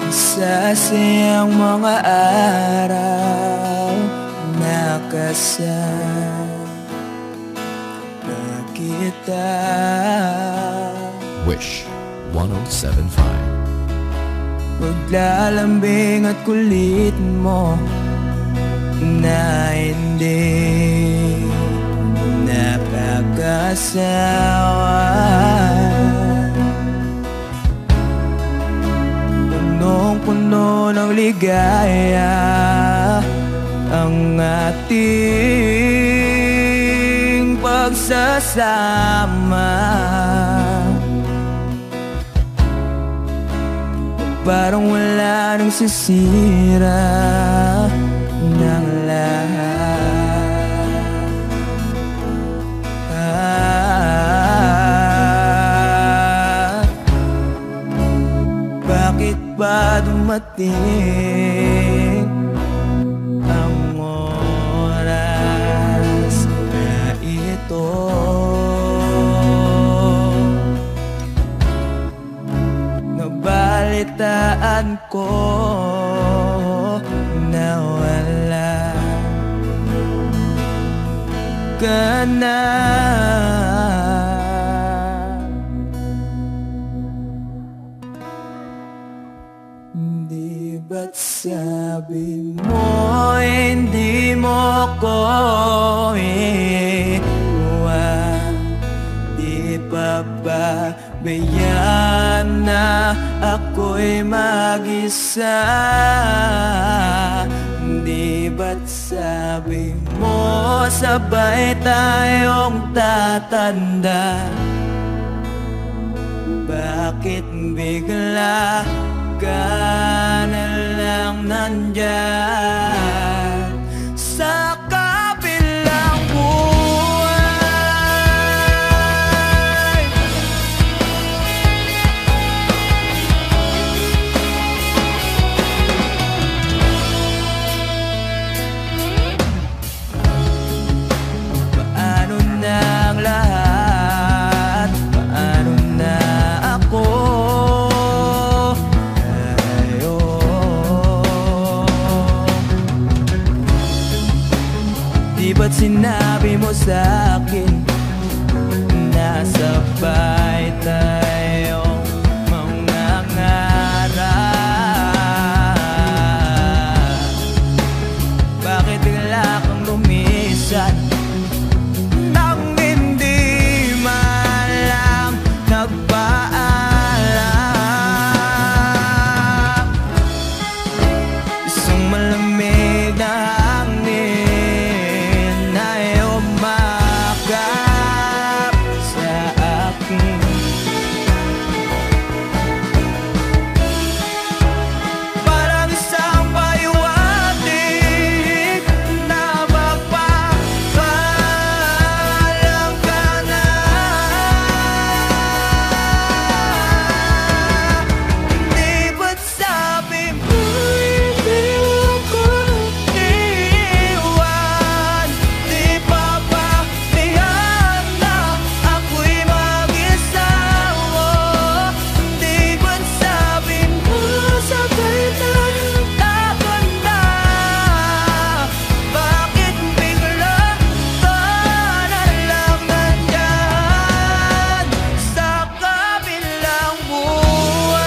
Sasayang mga araw na kasama kita. Wish 1075. Paglalambing at kulit mo na hindi nakakasawa. Punong-puno ng ligaya ang ating pagsasama. Parang wala nang sisira ng lahat. Bakit ba dumating ang oras na ito? Nabalitaan ko na wala ka na. Di ba't sabi mo hindi mo ko iwan? Di pa ba bayaan na ako'y mag-isa? Di ba't sabi mo sabay tayong tatanda? Bakit bigla ka na lang nandyan sa kabilang buhay? Paano na ang lahat? Paano na ako? Di ba't sinabi mo sa'kin na sabay tayong mangangarap? Bakit bigla kang lumisan nang hindi man lang nagpaalam? Isang malamig na hangin ay umakap sa akin. Parang isang pahiwatig na magpapaalam ka na. Di ba't sabi mo hindi ako iwan? Di pa ba tiyan na ako'y mag-isa mo? Di ba't sabi mo sabay tayong tatanda? Bakit bigla ka na lang nandyan sa kabilang buhay?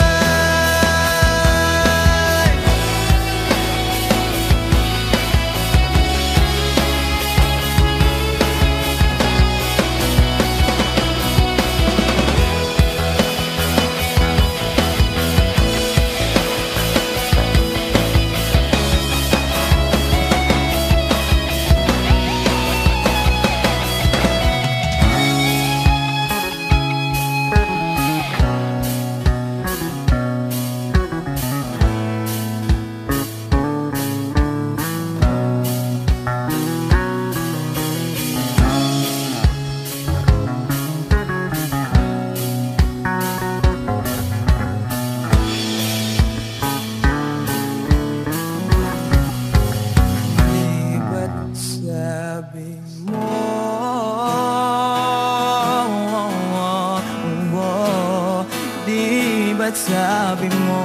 Di ba't sabi mo di ba't sabi mo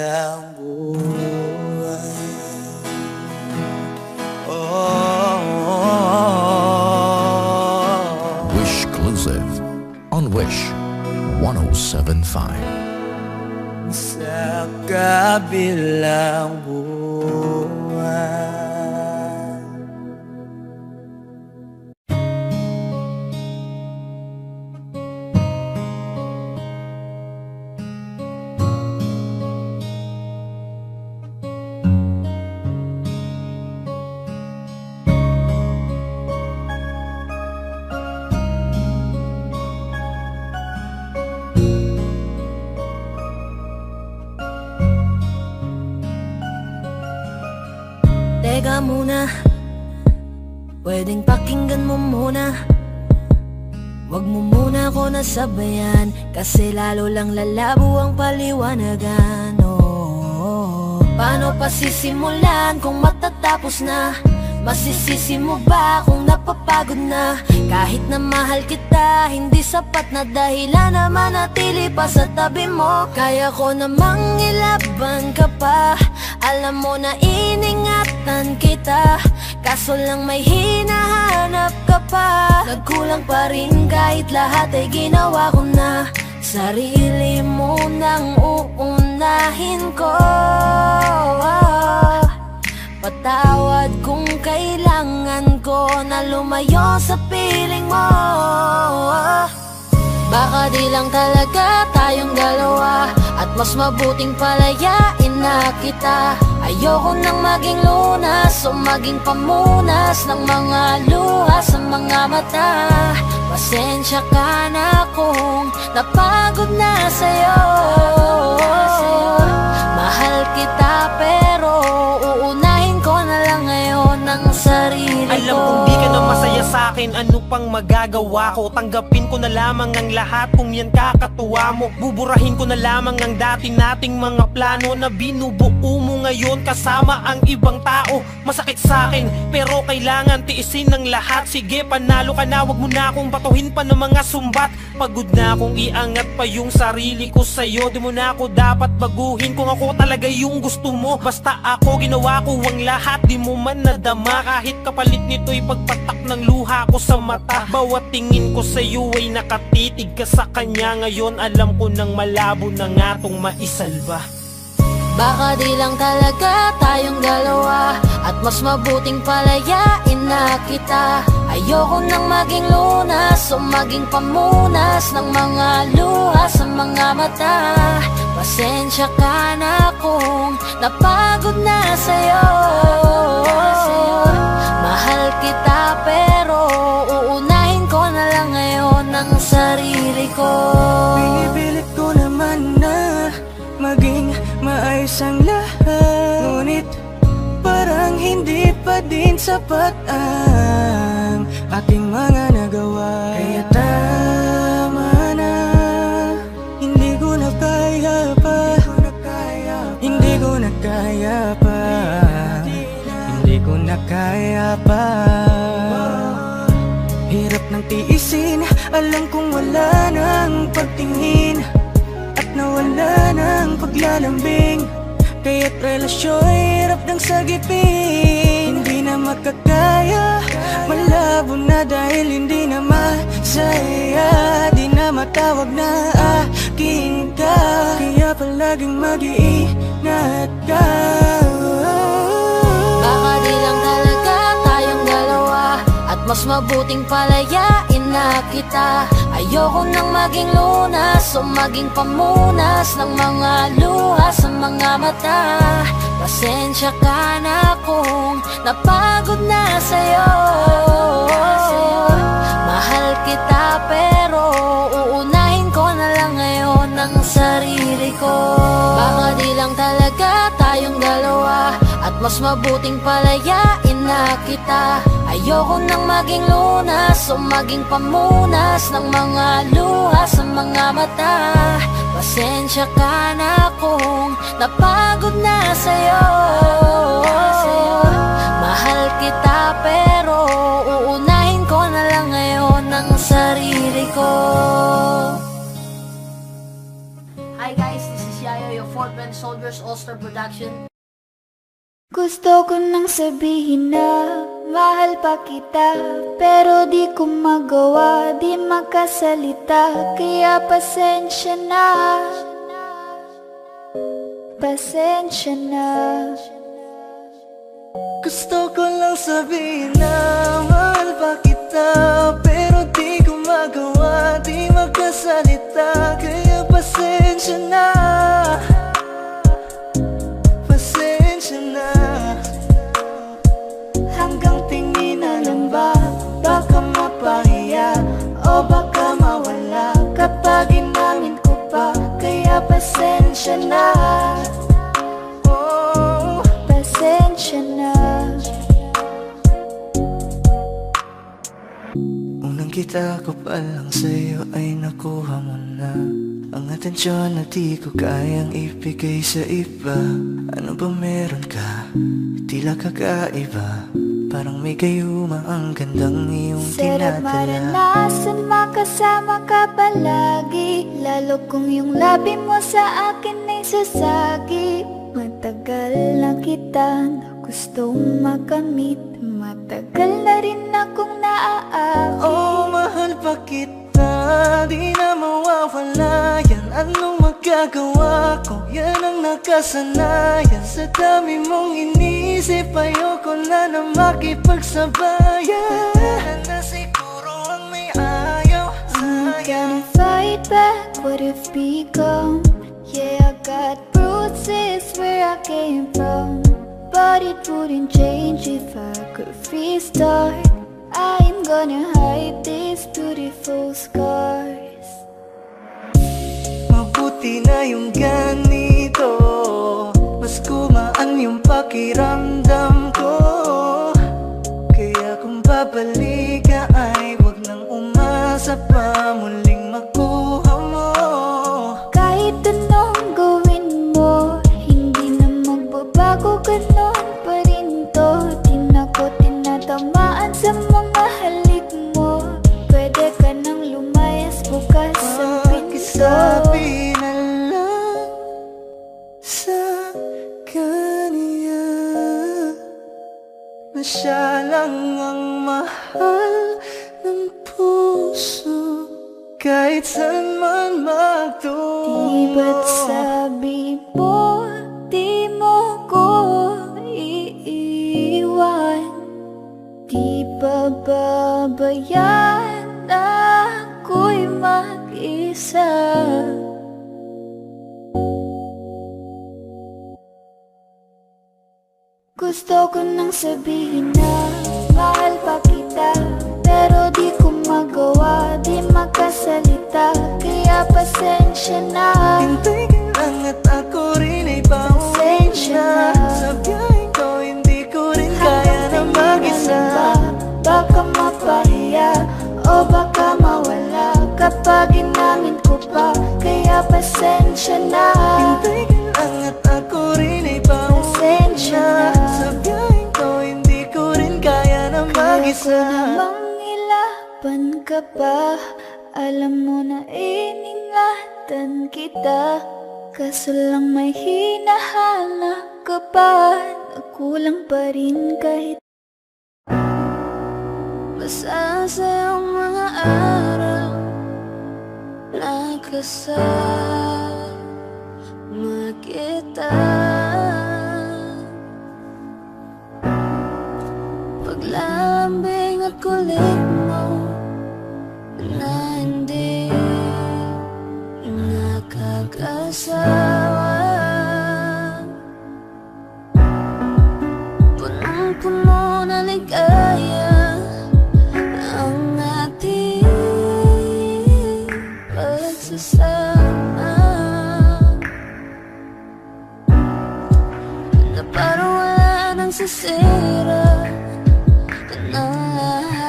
kabilang buhay. Oh, Wish Exclusive on Wish 107.5. sa kabilang buhay. Teka muna, pwedeng pakinggan mo muna. Wag mo muna ako nasabayan, kasi lalo lang lalabo ang paliwanagan. Oh, paano pa sisimulan kung matatapos na? Masisisi mo ba kung napapagod na? Kahit na mahal kita, hindi sapat na dahilan na manatili pa sa tabi mo. Kaya ko namang ilaban ka pa, alam mo na iningatan kita, kaso lang may hinahanap ka pa. Nagkulang pa rin kahit lahat ay ginawa ko na. Sarili mo nang uunahin ko. Patawad kung kailangan ko na lumayo sa piling mo. Baka di lang talaga tayong dalawa, at mas mabuting palayain na kita. Ayoko nang maging lunas o maging pamunas ng mga luha sa mga mata. Pasensya ka na kung napagod na sa'yo. Mahal kita pero uunahin ko na lang ngayon ang sarili ko. Alam kong di ka na masaya sa'kin, ano pang magagawa ko? Tanggapin ko na lamang ang lahat kung yan kakatuwa mo. Buburahin ko na lamang ang dati nating mga plano na binubuo mo ngayon kasama ang ibang tao. Masakit sa'kin pero kailangan tiisin ng lahat. Sige, panalo ka na, wag mo na akong batuhin pa ng mga sumbat. Pagod na akong iangat pa yung sarili ko sa'yo. Di mo na ako dapat baguhin kung ako talaga yung gusto mo. Basta ako, ginawa ko ang lahat, di mo man nadama. Kahit kapalit nito'y pagpatak ng luha ko sa mata. Bawat tingin ko sa'yo ay nakatitig ka sa kanya. Ngayon alam ko nang malabo na nga tong maisalba. Baka di lang talaga tayong dalawa, at mas mabuting palayain na kita. Ayoko nang maging lunas o maging pamunas ng mga luha sa mga mata. Pasensya ka na kung napagod na sa'yo. Mahal kita pero uunahin ko na lang ngayon ang sarili ko. Pinipilit ko naman na maging maayos ang lahat, ngunit parang hindi pa din sapat ang aking mga nagawa. Kaya tama na, hindi ko na kaya pa, hindi ko na kaya pa, hindi ko na kaya pa. Hirap ng tiisin, alam kong wala nang pagtingin at nawala ng paglalambing. Kaya't relasyo'y hirap ng sagipin. Hindi na makakaya, malabo na dahil hindi na masaya. Di na matawag na akin ka, kaya palaging mag-iingat ka. Baka di lang talaga tayong dalawa, at mas mabuting palayain na kita. Ayoko nang maging lunas o maging pamunas ng mga luha sa mga mata. Pasensya ka na kung napagod na sa'yo. Mahal kita pero uunahin ko na lang ngayon ang sarili ko. Baka di lang talaga tayong dalawa, at mas mabuting palayain na kita. Ayoko nang maging lunas o maging pamunas ng mga luha sa mga mata. Pasensya ka na kung napagod na sa'yo. Mahal kita pero uunahin ko na lang ngayon ang sarili ko. Hi guys, this is Yayo, your Fort Bend Soldiers, also Foster Production. Gusto ko nang sabihin na mahal pa kita, pero di ko magawa, di makasalita. Kaya pasensya na, pasensya na. Gusto ko lang sabihin na mahal pa kita, pero di ko magawa, di makasalita. Kaya pasensya na, pasensya na. Hanggang tingin na lang ba, baka mapahiya o baka mawala kapag inamin ko pa. Kaya pasensya na, oh, Pasensya na. unang kita ko pa lang sa'yo ay nakuha mo na ang atensyon na di ko kayang ibigay sa iba. Ano ba meron ka? Tila kakaiba, parang may gayuma ang gandang iyong Sarap tinatala. maranasan, makasama ka palagi, lalo kung yung labi mo sa akin ay sasagi. Matagal na kitang gustong makamit, matagal na rin akong naaakit. Oh, mahal pa kita, di na mawawala yan. Anong magagawa ko? Yan ang nakasanayan. Sa dami mong inisip, ayoko na makipagsabayan. Na siguro ang may ayaw I'm sa'yo. gonna fight back what it's become. Yeah, I got bruises where I came from, but it wouldn't change if I could restart. I'm gonna hide these beautiful scars. Mabuti na yung ganito, mas gumaan yung pakiramdam ko. Kaya kung babalik ka ay wag nang umasa pa muling makuha mo. Kahit anong gawin mo, hindi na magbabago, ganon pa rin to. Di na ko tinatamaan sa mga halik mo. Pwede ka nang lumayas, bukas ang pinto. Pakisabi na lang sa kanya na siya lang ang mahal ng puso, kahit saan man magtungo. Di ba't sabi mo, di mo ko iiwan? Di ba babayaan ako'y mag-isa? Gusto ko nang sabihin na mahal pa kita, pero di ko magawa, di makasalita. Kaya pasensya na, Hintay ka lang at ako rin ay pauwi pasensya na. na. Sa biyaheng ko hindi ko rin kaya na mag-isa. Baka mapahiya o baka mawala kapag inamin ko pa. Kaya pasensya na, Hintay ka lang at ako rin ay pauwi pasensya na. na. Sa biyaheng ko hindi ko rin kaya na Kaya ko mag-isa. namang ilaban ka pa, alam mo na iningatan kita. Kaso lang may hinahanap ka pa, nakulang pa rin kahit basta sa'yong mga araw nakasama kita. Paglalambing at kulit mo na hindi nakakasawa, punong-puno na ligaya ang ating pagsasama, na parang wala nang sisira ng lahat.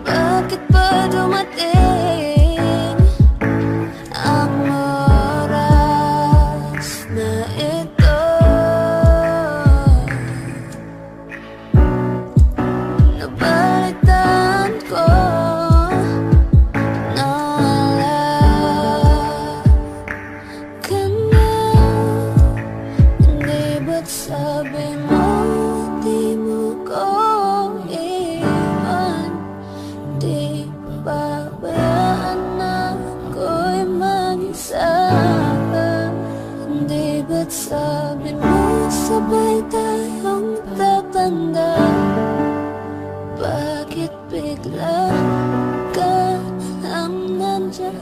Bakit ba dumating ang oras na ito? Nabalitaan ko sabay tayong tatanda? Bakit bigla ka lang nandiyan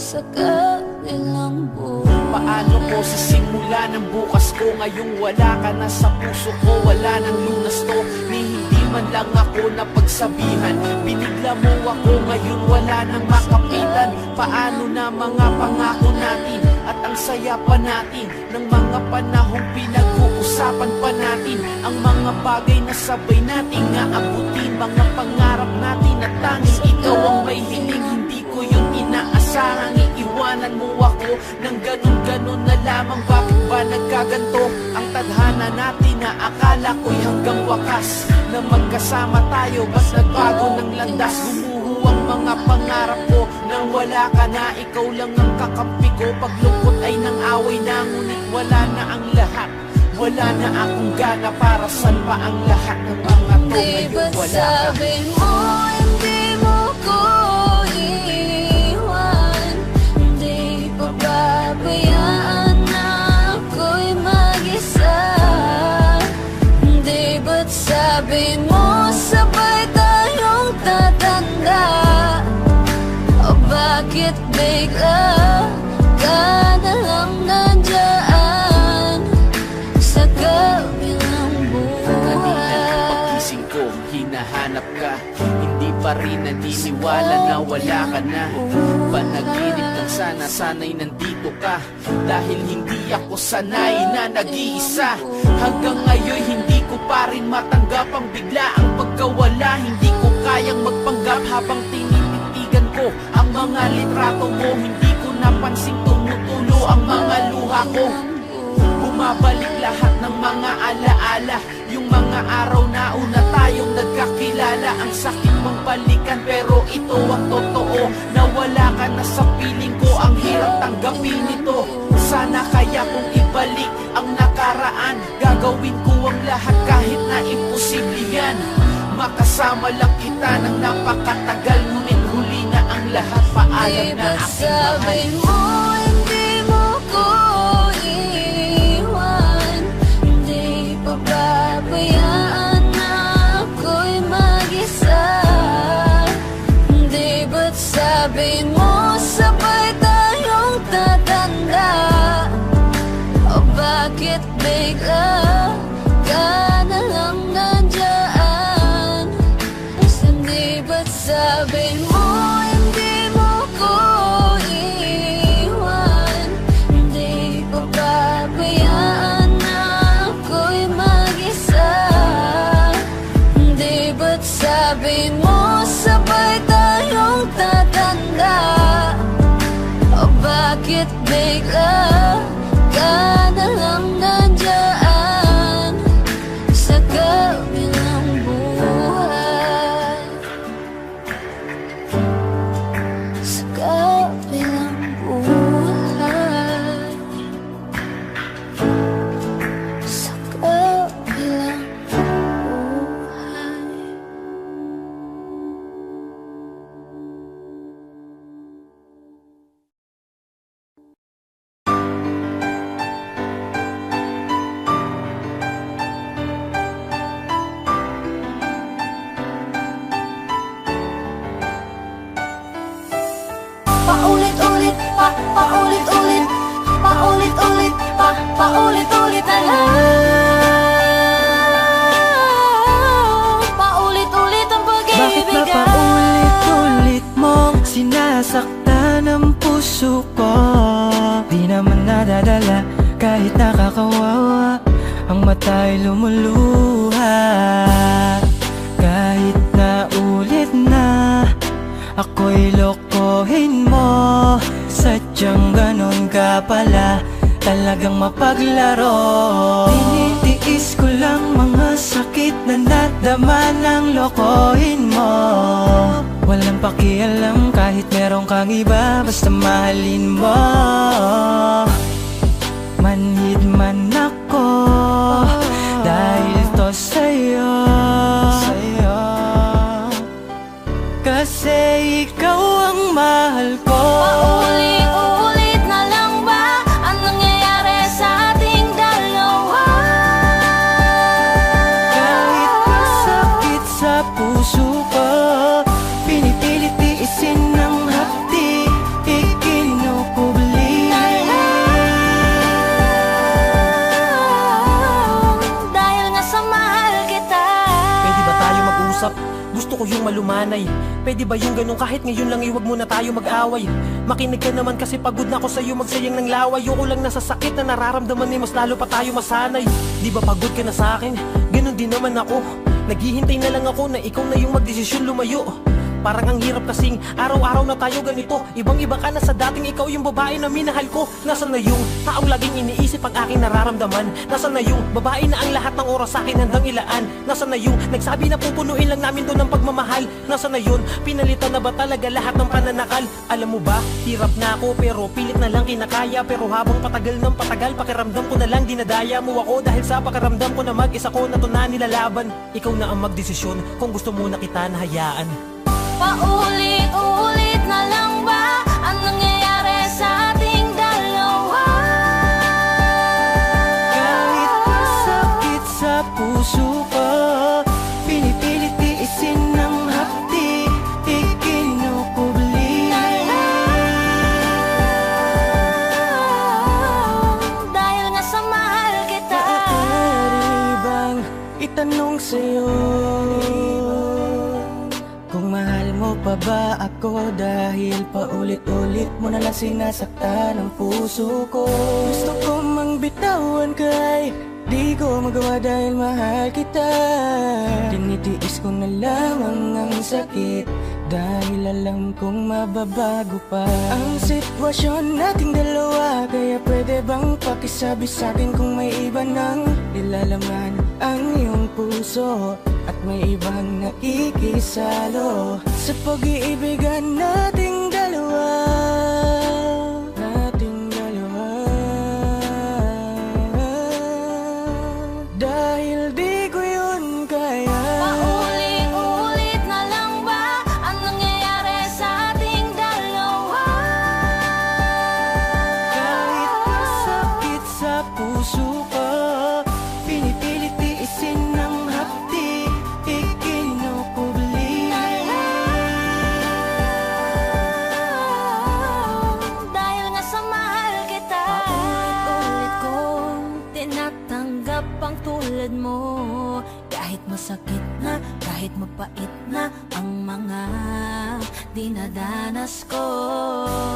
sa kabilang buhay? Paano ko sisimula ng bukas ko? Ngayong wala ka na sa puso ko, wala nang lunas to, ni hindi man lang ako napagsabihan. Binigla mo ako, ngayon wala nang makapitan. Paano na mga pangako natin at ang saya pa natin ng mga panahong pinag-uusapan pa natin? Ang mga bagay na sabay natin nga abutin, mga pangarap natin at tanging ikaw ang may hiling. Hindi ko yun inaasahang iiwanan mo ako ng ganun-ganun na lamang. Bakit ba nagkaganto ang tadhana natin na akala ko'y hanggang wakas na magkasama tayo? Ba't nagbago ng landas? Gumuho ang mga pangarap ko nang wala ka na. Ikaw lang ang kakampi ko, paglungkot ay nang away na. Ngunit wala na ang lahat, wala na akong gana. Para saan pa ang lahat ng mga to? Ngayon wala ka. Sabi mo hindi mo ko iiwan, hindi pababayaan na ako'y mag-isa. Hindi ba't sabi mo sabay tayong tatanda? O bakit bigla ka na lang nandyan sa kabilang buhay? Pagising ko, hinahanap ka, hindi pa rin naniniwala na wala ka na. Panaginip lang sana, sana'y nandito ka, dahil hindi ako sanay na nag-iisa. Hanggang ngayon hindi ko pa rin matanggap ang biglaang pagkawala. Hindi ko kayang magpanggap habang tinititigan ko ang mga litrato mo. Hindi ko napansing tumutulo ang mga luha ko. Bumabalik lahat ng mga alaala, yung mga araw na una tayong nagkakilala. Ang sakit mong balikan pero ito ang totoo, na wala ka na sa piling ko. Ang hirap tanggapin ito. Sana kaya kung ibalik ang nakaraan, gagawin ko ang lahat kahit na imposible yan. Makasama lang kita ng napakatagal, ngunit huli na ang lahat. Paalam na aking sabi mahal. mo hindi mo ko iiwan, hindi pababayaan na ako'y mag-isa. Hindi ba't sabi mo sabay tayong tatanda? O bakit bigla ka na lang nandyan? Hindi ba't sabi mo hindi mo ko iiwan, hindi pababayaan na ako'y mag-isa? Hindi ba't sabi mo sabay tayong tatanda? O bakit bigla ka na lang nandyan sa kabilang buhay? Sa kabilang buhay, sa kabilang buhay. Paulit-ulit, paulit-ulit, paulit-ulit, paulit-ulit na lang. Paulit-ulit ang Bakit ba pag-ibigan. paulit-ulit mong sinasaktan ang puso ko? Di naman nadadala kahit nakakawawa, ang mata'y lumuluha. Kahit na ulit na ako'y lokohin mo, sadyang ganon ka pala, talagang mapaglaro. Tinitiis ko lang mga sakit na nadama ng lokohin mo. Walang pakialam kahit meron kang iba, basta mahalin mo. Manhid man ako dahil to sa'yo, kasi ikaw ang mahal ko. Paulit-ulit na lang ba ang nangyayari sa ating dalawa? malumanay. Pwede ba yung ganun kahit ngayon lang iwag muna tayo mag-away? Makinig ka naman kasi pagod na ako sa'yo magsayang ng laway. Ayoko lang nasa sakit na nararamdaman mas lalo pa tayo masanay. Di ba pagod ka na sa'kin? Ganun din naman ako. Naghihintay na lang ako na ikaw na yung magdesisyon lumayo. Parang ang hirap kasing araw-araw na tayo ganito. Ibang-iba ka na sa dating ikaw yung babae na minahal ko. Nasaan na yung taong laging iniisip ang aking nararamdaman? Nasaan na yung babae na ang lahat ng oras sa akin handang ilaan? Nasaan na yung nagsabi na pupunuin lang namin to ng pagmamahal? Nasaan na yun? Pinalitan na ba talaga lahat ng pananakal? Alam mo ba, hirap na ako pero pilit na lang kinakaya. Pero habang patagal ng patagal, pakiramdam ko na lang dinadaya mo ako. Dahil sa pakiramdam ko na mag-isa ko na to na nilalaban. Ikaw na ang magdesisyon kung gusto mo na kita nahayaan. Paulit-ulit na lang ba ang nangyayari sa ating dalawa? Kahit masakit sa puso ko, pinipilit tiisin ng hapdi, ikinukubli. Dahil nga sa mahal kita. Maaari bang itanong sa'yo kung mahal mo pa ba ako? Dahil paulit-ulit mo nalang sinasaktan ang puso ko. Gusto ko mang bitawan kay di ko magawa dahil mahal kita. Tinitiis ko na lamang ang sakit dahil alam kong mababago pa ang sitwasyon nating dalawa. Kaya pwede bang pakisabi sa'kin kung may iba nang nilalaman ang iyong puso at may ibang nakikisalo sa pag-iibigan nating dalawa. Dahil di ko yun kaya. Paulit-ulit na lang ba ang nangyayari sa ating dalawa? Kahit masakit sa puso ko, pinipilit tiisin ng hapdi, ikinukubli. Dahil nga sa mahal kita. Paulit-ulit kong tinatanggap ang tulad mo. Kahit masakit na, kahit mapait na ang mga dinadanas ko.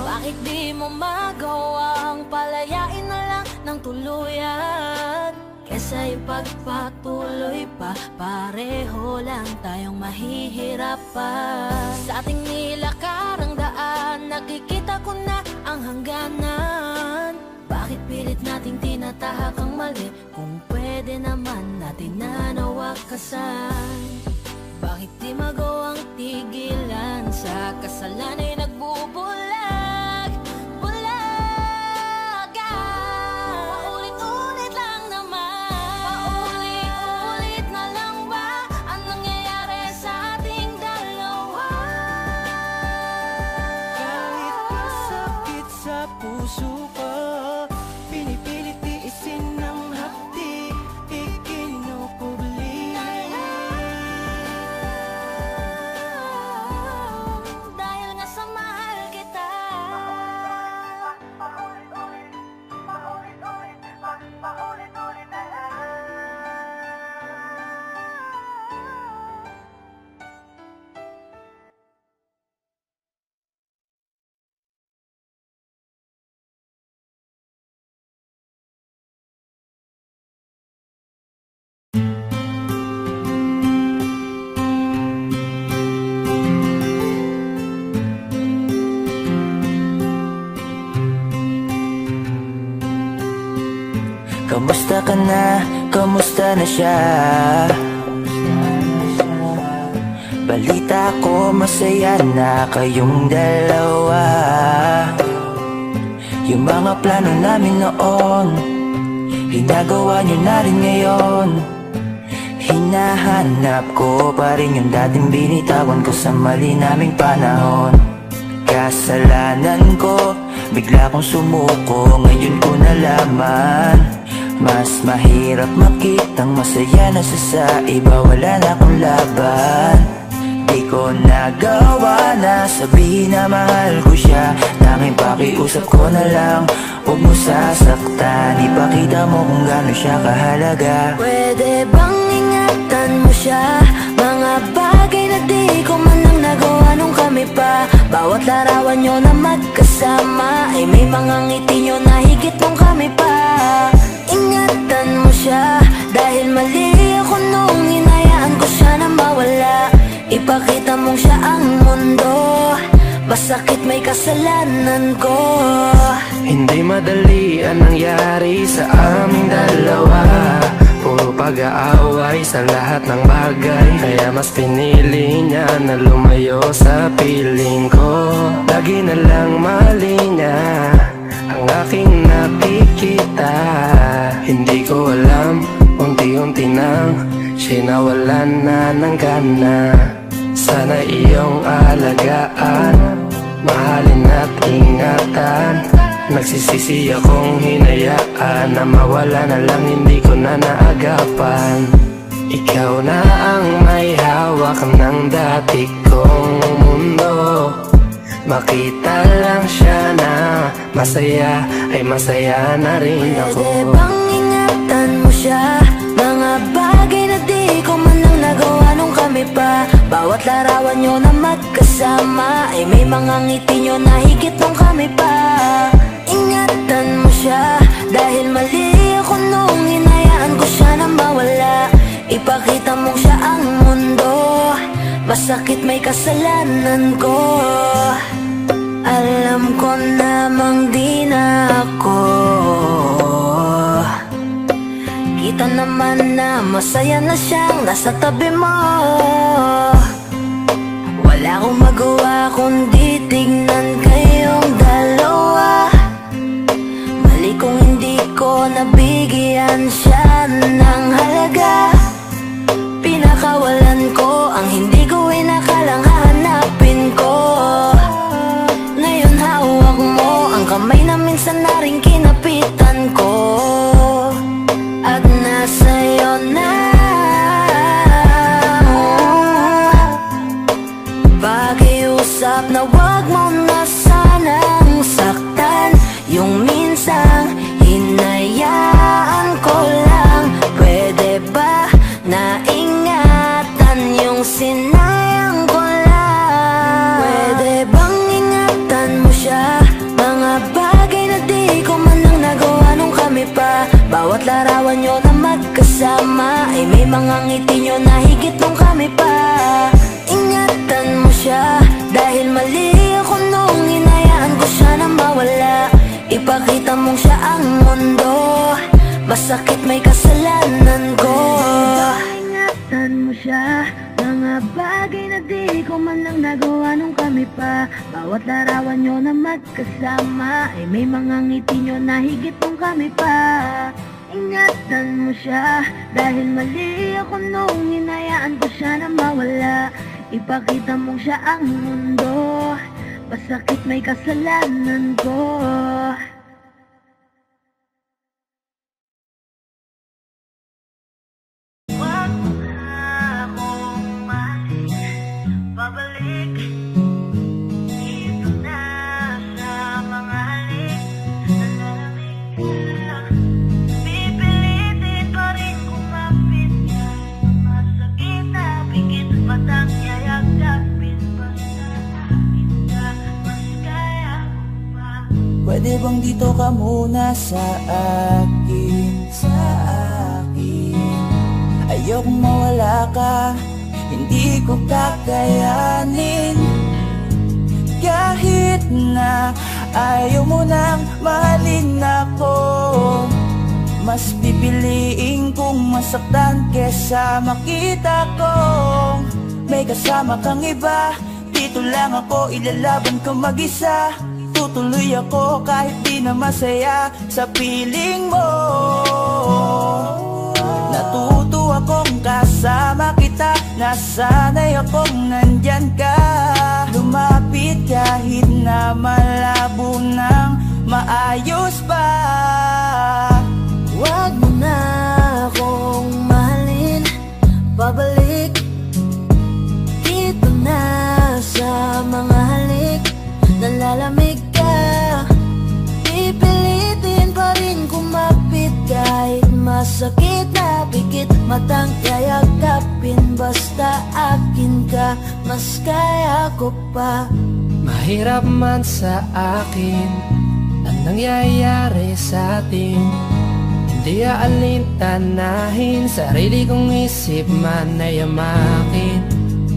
Bakit di mo magawang palayain na lang ng tuluyan? Kesa ipagpatuloy pa, pareho lang tayong mahihirapan. Sa ating nilakarang daan, nakikita ko na ang hangganan. Bakit pilit nating tinatahak ang mali kung pwede naman natin na nawakasan? Bakit di magawang tigilan sa kasalanay nagbubulag? Bulaga. Paulit-ulit lang naman. Paulit-ulit na lang ba ang nangyayari sa ating dalawa? Kahit masakit sa puso ko, pinipilit tiisin ng hapdi, ikinukubli. Dahil nga sa mahal kita. Kamusta ka na? Kamusta na siya? Balita ko masaya na kayong dalawa. Yung mga plano namin noon, ginagawa nyo na rin ngayon. Hinahanap ko pa rin yung dating binitawan ko sa mali naming panahon. Kasalanan ko, bigla kong sumuko, ngayon ko nalaman. Mas mahirap makitang masaya na sa iba, wala na akong laban. Di ko nagawa na sabihin na mahal ko siya. Tanging pakiusap ko na lang, huwag mo sasaktan. Ipakita mo kung gaano siya kahalaga. Pwede bang ingatan mo siya? Mga bagay na di ko nagawa nung kami pa. Bawat larawan nyo na magkasama ay may mga ngiti nyo na higit nung kami pa. Ingatan mo siya dahil mali ako nung hinayaan ko siya na mawala. Ipakita mong siya ang mundo, masakit may kasalanan ko. Hindi madali ang nangyari sa aming dalawa. Puro pag-aaway sa lahat ng bagay, kaya mas pinili niya na lumayo sa piling ko. Lagi na lang mali niya ang aking nakikita. Hindi ko alam, unti-unti nang sinawalan na ng gana. Sana iyong alagaan, mahalin at ingatan. Nagsisisi akong hinayaan na mawala na lang, hindi ko na naagapan. Ikaw na ang may hawak ng dati kong mundo. Makita lang siya na masaya, ay masaya na rin ako. Pwede bang ingatan mo siya? Mga bagay na di ko man lang nagawa nung kami pa. Bawat larawan nyo na magkasama ay may mga ngiti nyo na higit nung kami pa. Ingatan mo siya dahil mali ako nung hinayaan ko siya na mawala. Ipakita mong siya ang mundo, masakit may kasalanan ko. Alam ko namang di na ako. Kita naman na masaya na siyang nasa tabi mo. Wala akong magawa kundi tignan kayong dalawa. Mali kung hindi ko nabigyan siya ng halaga. Pinakawalan ko ang hindi ko inakalang hahanapin ko. Ngayon hawak mo ang kamay na minsan na rin kinapitan ko. At nasa'yo na pakiusap na wag mo na sanang saktan. Yung minsang hinayaan ko lang. Pwede ba na ingatan yung sinayang ko lang? Pwede bang ingatan mo siya? Mga bagay na di ko man lang nagawa nung kami pa. Bawat larawan nyo na magkasama ay may mga ngiti nyo na higit nung kami pa. Ingatan mo siya dahil mali ako nung hinayaan ko siya na mawala. Ipakita mong siya ang mundo, masakit may kasalanan ko. Ingatan mo siya, mga bagay na di ko man lang nagawa nung kami pa. Bawat larawan nyo na magkasama ay may mga ngiti nyo na higit nung kami pa. Ingatan mo siya dahil mali ako nung hinayaan ko siya na mawala. Ipakita mong siya ang mundo, masakit may kasalanan ko. Wag mo na akong mahalin, babalik dito na sa mga halik. Nalalamig ka, pipilitin pa rin kumapit ka. Masakit na pigit matang yayag dapit. Basta akin ka, mas kaya ko pa. Pwede bang dito ka muna sa akin, sa akin? Ayokong mawala ka, hindi ko kakayanin. Kahit na ayaw mo nang mahalin ako, mas pipiliin kong masaktan kesa makita kong may kasama kang iba. Dito lang ako, ilalaban ko mag-isa. Tutuloy ako kahit di na masaya sa piling mo. Natuto akong kasama kita, nasanay akong nandyan ka. Lumapit kahit na malabo nang maayos pa. Wag mo na akong mahalin, babalik dito na sa mga halik. Nalalamig ka, pipilitin pa rin kumapit kahit masakit na pikit matang yayagap. yakapin basta akin ka, mas kaya ko pa. Mahirap man sa akin ang nangyayari sa atin, hindi aalintanahin, sarili kong isip man ay amakin.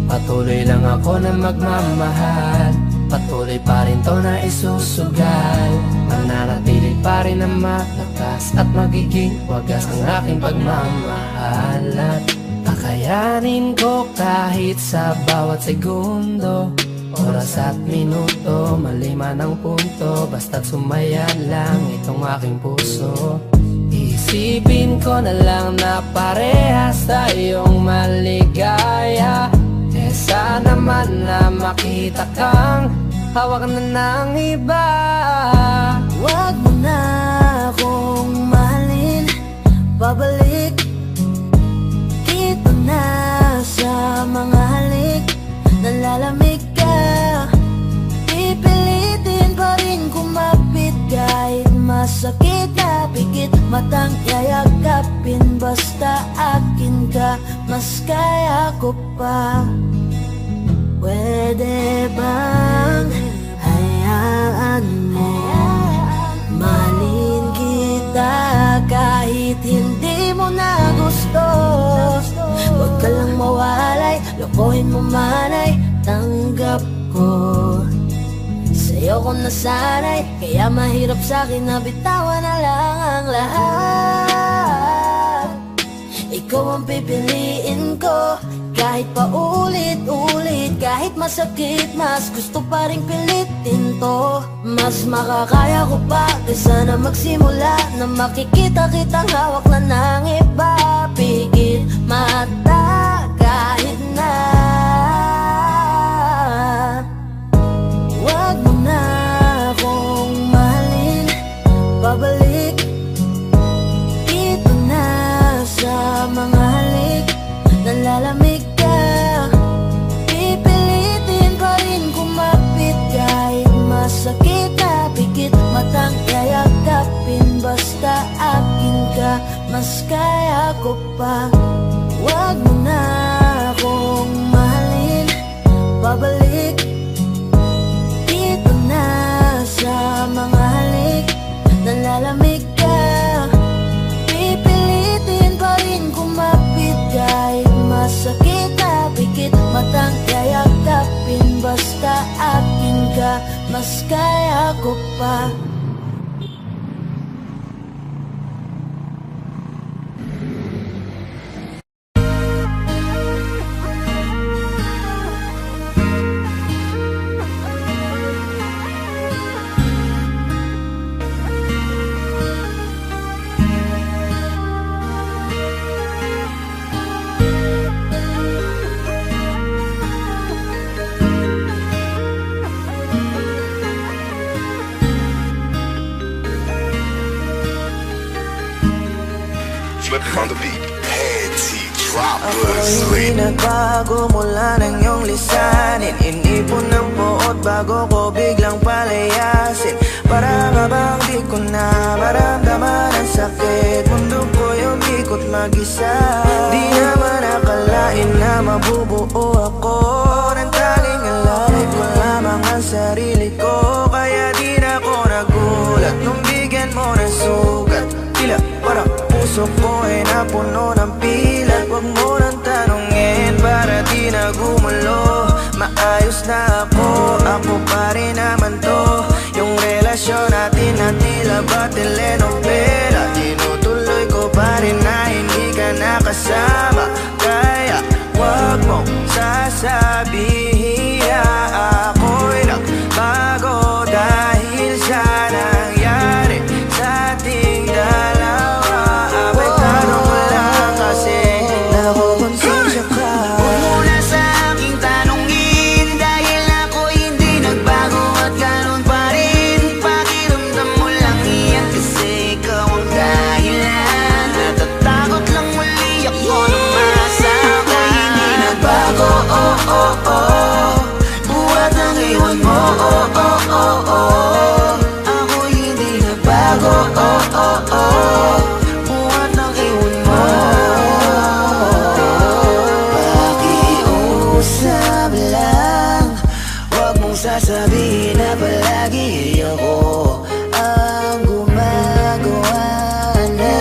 Patuloy lang ako na magmamahal, patuloy pa rin to na isusugal. Mananatili pa rin na malakas at magiging wagas ang aking pagmamahal. At kakayanin ko kahit sa bawat segundo, oras at minuto, maliman ang punto, basta't sumaya lang itong aking puso. Isipin ko na lang na parehas tayong maligaya, sana man na makita kang hawak na ng iba. Wag mo na akong mahalin, babalik dito na sa mga halik. Nalalamig ka, pipilitin pa rin kumapit kahit masakit na pikit. Matang yayakapin basta akin ka, mas kaya ko pa. Pwede bang hayaan mo mahalin kita kahit hindi mo na gusto? Huwag ka lang mawalay, lokohin mo man ay tanggap ko. Sa'yo ko nasanay, kaya mahirap sa'kin na bitawan na lang ang lahat. Ikaw ang pipiliin ko, kahit pa ulit-ulit, kahit masakit, mas gusto pa rin pilitin to. Mas makakaya ko pa kaysa na magsimula na makikita kitang hawak na ng iba. Pigil mata kahit na wag mo na akong mahalin, babalik dito na sa mga halik. Nalalamig ka, pipilitin pa rin kumapit kahit masakit na pikit. Matang yayakapin basta akin ka, mas kaya ko pa. Wag mo na akong mahalin, babalik dito na sa mga halik. Nalalamig ka, pipilitin pa rin kumapit kahit masakit na pikit. Matang yayakapin basta akin ka, mas kaya ko pa. On the beat, panty droppers. Ako'y nagbago mula ng iyong lisanin. Inipon ng buot bago ko biglang palayasin. Para nga bang di ko na maramdaman ang sakit. Mundo ko'y umikot mag-isa. Di naman akalain na mabubuo ako ng taling alalay ko lamang ang sarili ko. Kaya di na ako nagulat nung bigyan mo ng sugat. Tila parang puso ko ay napuno ng pilat. Huwag mo nang tanungin para di na gumulo. Maayos na ako pa rin naman to. Yung relasyon natin na tila ba telenovela, tinutuloy ko pa rin na hindi ka nakasama. Kaya huwag mong sasabihin na ako'y nagbago dahil sa nangyari sa ating dalawa. Apektado ko lang kasi nakukonsensya ka. Huwag mo na sa aking tanungin dahil ako'y hindi nagbago at ganun pa rin. Pakiramdam mo lang yan kasi Sabi na palagi ako ang gumagawa na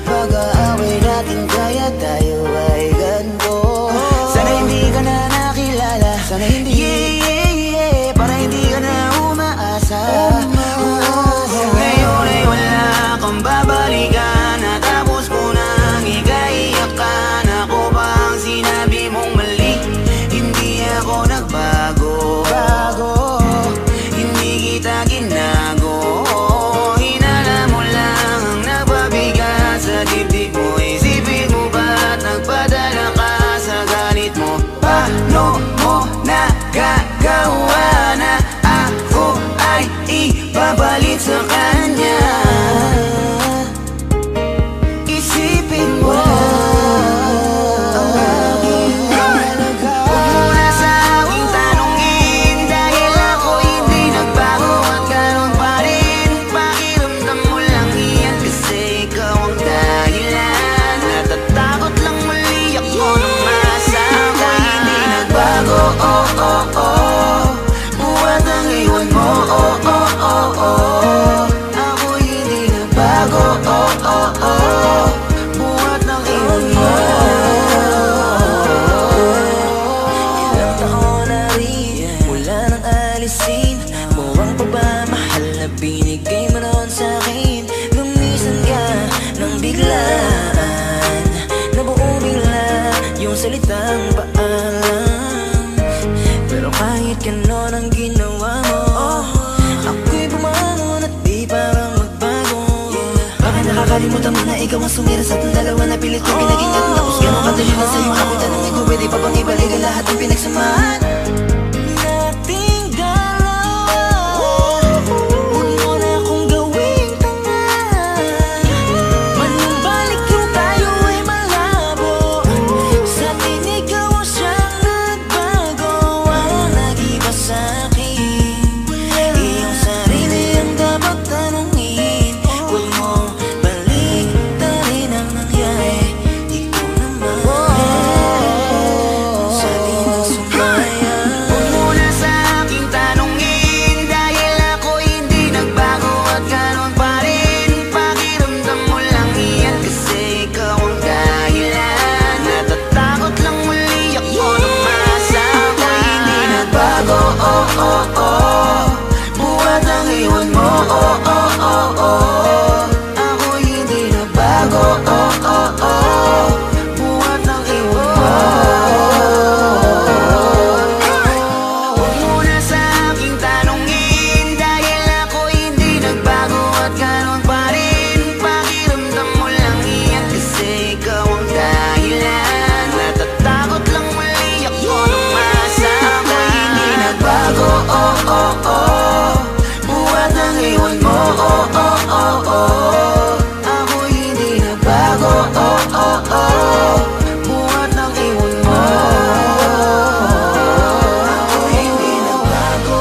pag-aaway natin kaya tayo ay ganito. Sana hindi ka na nakilala, sana hindi para hindi ka na umaasa. Ngayon ay wala kang babalikan at tapos ko nang ikaiyakan. Ako ba ang sinabi mong mali? Hindi ako nagbago, hindi kita ginago. Hinala mo lang ang nagpabigat sa dibdib mo. Isipin mo ba't nagpadala ka sa galit mo? Paano mo nagagawa na ako ay ipapalit sa kanya? Isipin mo ang aking halaga. Huwag mo na sa aking tanungin, dahil ako hindi nagbago at ganun pa rin. Pakiramdam mo lang iyan kasi ikaw ang dahilan. Natatakot lang muli ako na masama. Ako'y hindi nagbago, buhat ang iwan mo, ako'y hindi nagbago, buhat ng iwan mo. Ilang taon na rin mula nang alisin mo ang pagmamahal na binigay mo noon sa'kin. Lumisan ka ng biglaan, nabuo bigla yung salitang paalam. Pero kahit ganon ang ginawa mo, ako'y bumangon at di parang magbago. Baka nakakalimutan mo na ikaw ang sumira sa ating dalawa na pilit kong pinagingat. Tapos ganon kadali na sa'yo ako'y tanongin ko, pwede pa bang ibalik ang lahat ng pinagsamahan nating dalawa? Huwag mo na akong gawing tanga, manumbalik yung tayo ay malabo. Sa atin ikaw ang siyang nagbago, walang nag-iba sa'kin. Iyong sarili ang dapat tanungin, huwag mo baliktarin ang nangyari. Ikaw naman sa atin ang sumayan. Huwag mo na sa aking tanungin, dahil ako hindi nagbago at ganun pa rin. Pakiramdam mo lang iyan kasi ikaw ang dahilan. Natatakot lang muli ako na masama. Ako'y hindi nagbago, buhat ang iwan mo, ako'y hindi nagbago, buhat ng iwan mo. Huwag mo na sa aking tanungin, dahil ako hindi nagbago at ganun pa rin. Pakiramdam mo lang iyan kasi ikaw ang dahilan. Natatakot lang muli ako na masama. Ako'y hindi nagbago, buhat ang iwan mo, ako'y hindi nagbago, buhat ng iwan mo. Ako'y hindi nagbago,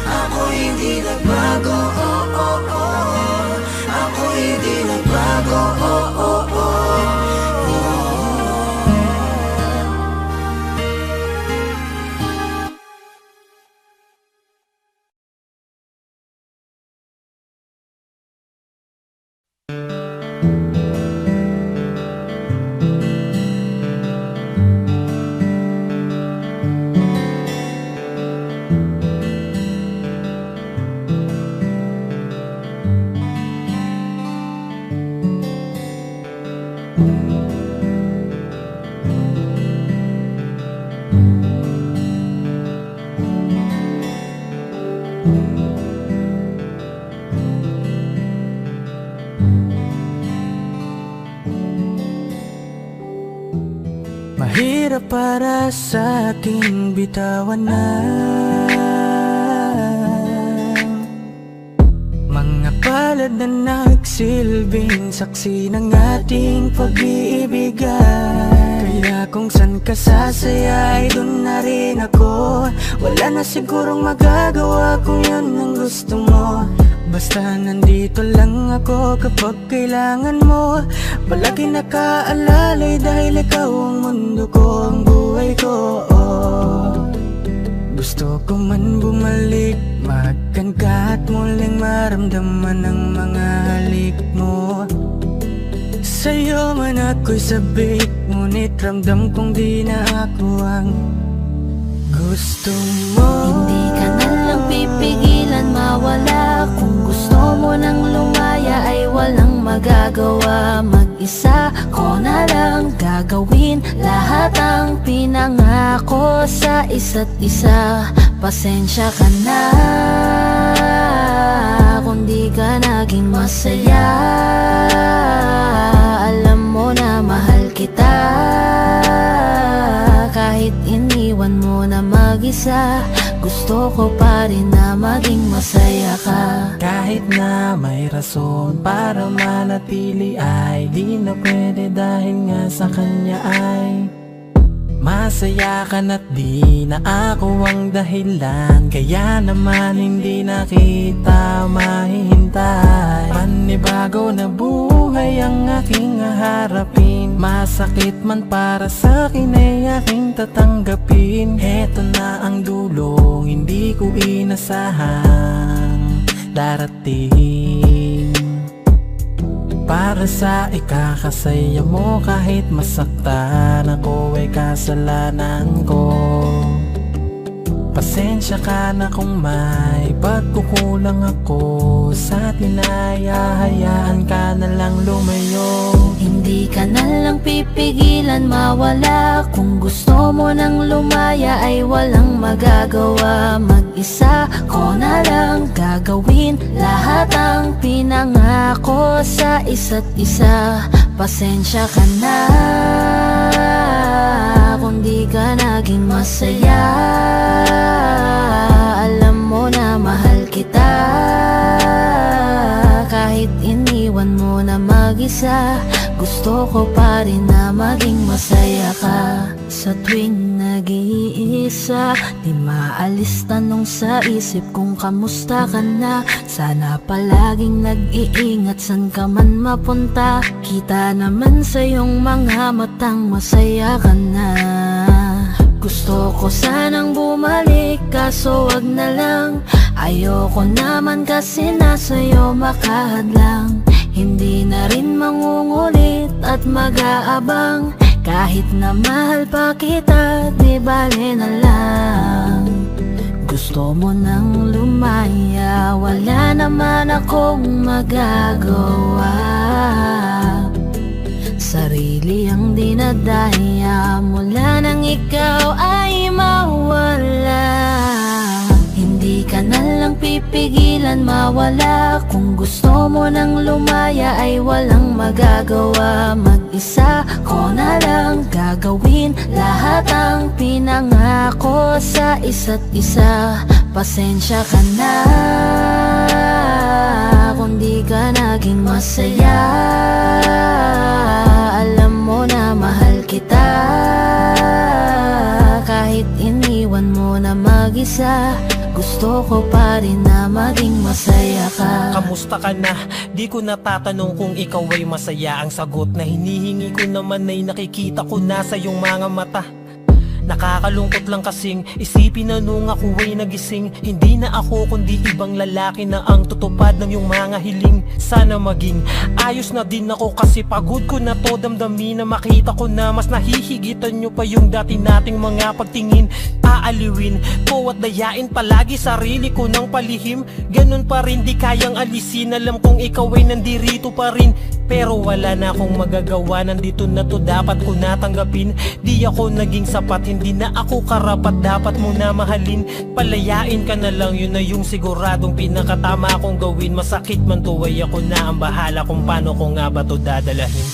ako'y hindi nagbago, ako'y hindi nagbago. Mahirap para sa ating bitawan na mga palad na nagsilbing saksi ng ating pag-iibigan. Kaya kung san ka sasaya ay dun na rin ako. Wala na sigurong magagawa kung yun ang gusto mo. Basta nandito lang ako kapag kailangan mo. Palagi nakaalalay dahil ikaw ang mundo ko, ang buhay ko. Gusto ko man bumalik, mahagkan ka at muling maramdaman ang mga halik mo. Sa'yo man ako'y sabik, ngunit ramdam kong di na ako ang gusto mo. Hindi ka na lang pipigilan mawala. Kung gusto mo nang lumaya ay walang magagawa. Mag-isa ko na lang gagawin lahat ang pinangako sa isa't isa. Pasensya ka na kung di ka naging masaya. Alam mo na mahal kita, kahit iniwan mo na mag-isa. Gusto ko pa rin na maging masaya ka. Kahit na may rason para manatili ay di na pwede dahil nga sa kanya ay masaya ka na't di na ako ang dahilan. Kaya naman hindi na kita mahihintay. Panibago na buhay ang aking haharapin. Masakit man para sa'kin ay aking tatanggapin. Heto na ang dulong hindi ko inasahang darating. Para sa ikakasaya mo kahit masaktan ako ay kasalanan ko. Pasensya ka na kung may pagkukulang ako sa atin ay hahayaan ka na lang lumayo. Hindi ka na lang pipigilan mawala. Kung gusto mo nang lumaya ay walang magagawa. Mag-isa ko na lang gagawin lahat ang pinangako sa isa't isa. Pasensya ka na kung di ka naging masaya. Alam mo na mahal kita, kahit iniwan mo na mag-isa. Gusto ko pa rin na maging masaya ka. Sa tuwing nag-iisa, di maalis tanong sa isip kung kamusta ka na. Sana palaging nag-iingat san ka man mapunta. Kita naman sa iyong mga matang masaya ka na. Gusto ko sanang bumalik kaso wag na lang. Ayoko naman kasi nasa'yo makahadlang. Hindi na rin mangungulit at mag-aabang. Kahit na mahal pa kita, di bale na lang. Gusto mo nang lumaya, wala naman akong magagawa. Sarili ang dinadaya mula nang ikaw ay mawala. Hindi ka na lang pipigilan mawala. Kung gusto mo nang lumaya ay walang magagawa. Mag-isa ko na lang gagawin lahat ang pinangako sa isa't isa. Pasensya ka na kung di ka naging masaya. Alam mo na mahal kita, kahit iniwan mo na mag-isa. Gusto ko pa rin na maging masaya ka. Kamusta ka na? Di ko natatanong kung ikaw ay masaya. Ang sagot na hinihingi ko naman ay nakikita ko na sa iyong mga mata. Nakakalungkot lang kasing isipin na nung ako ay nagising, hindi na ako kundi ibang lalaki na ang tutupad ng iyong mga hiling. Sana maging ayos na din ako kasi pagod ko na to damdamin na makita ko na mas nahihigitan nyo pa yung dati nating mga pagtingin. Aaliwin ko at dayain palagi sarili ko ng palihim. Ganun pa rin di kayang alisin. Alam kong ikaw ay nandirito pa rin, pero wala na akong magagawa. Nandito na to, dapat ko natanggapin. Di ako naging sapat, hindi na ako karapat. Dapat mo na mahalin, palayain ka na lang. Yun na yung siguradong pinakatama akong gawin. Masakit man to ay ako na ang bahala kung paano ko nga ba to dadalahin.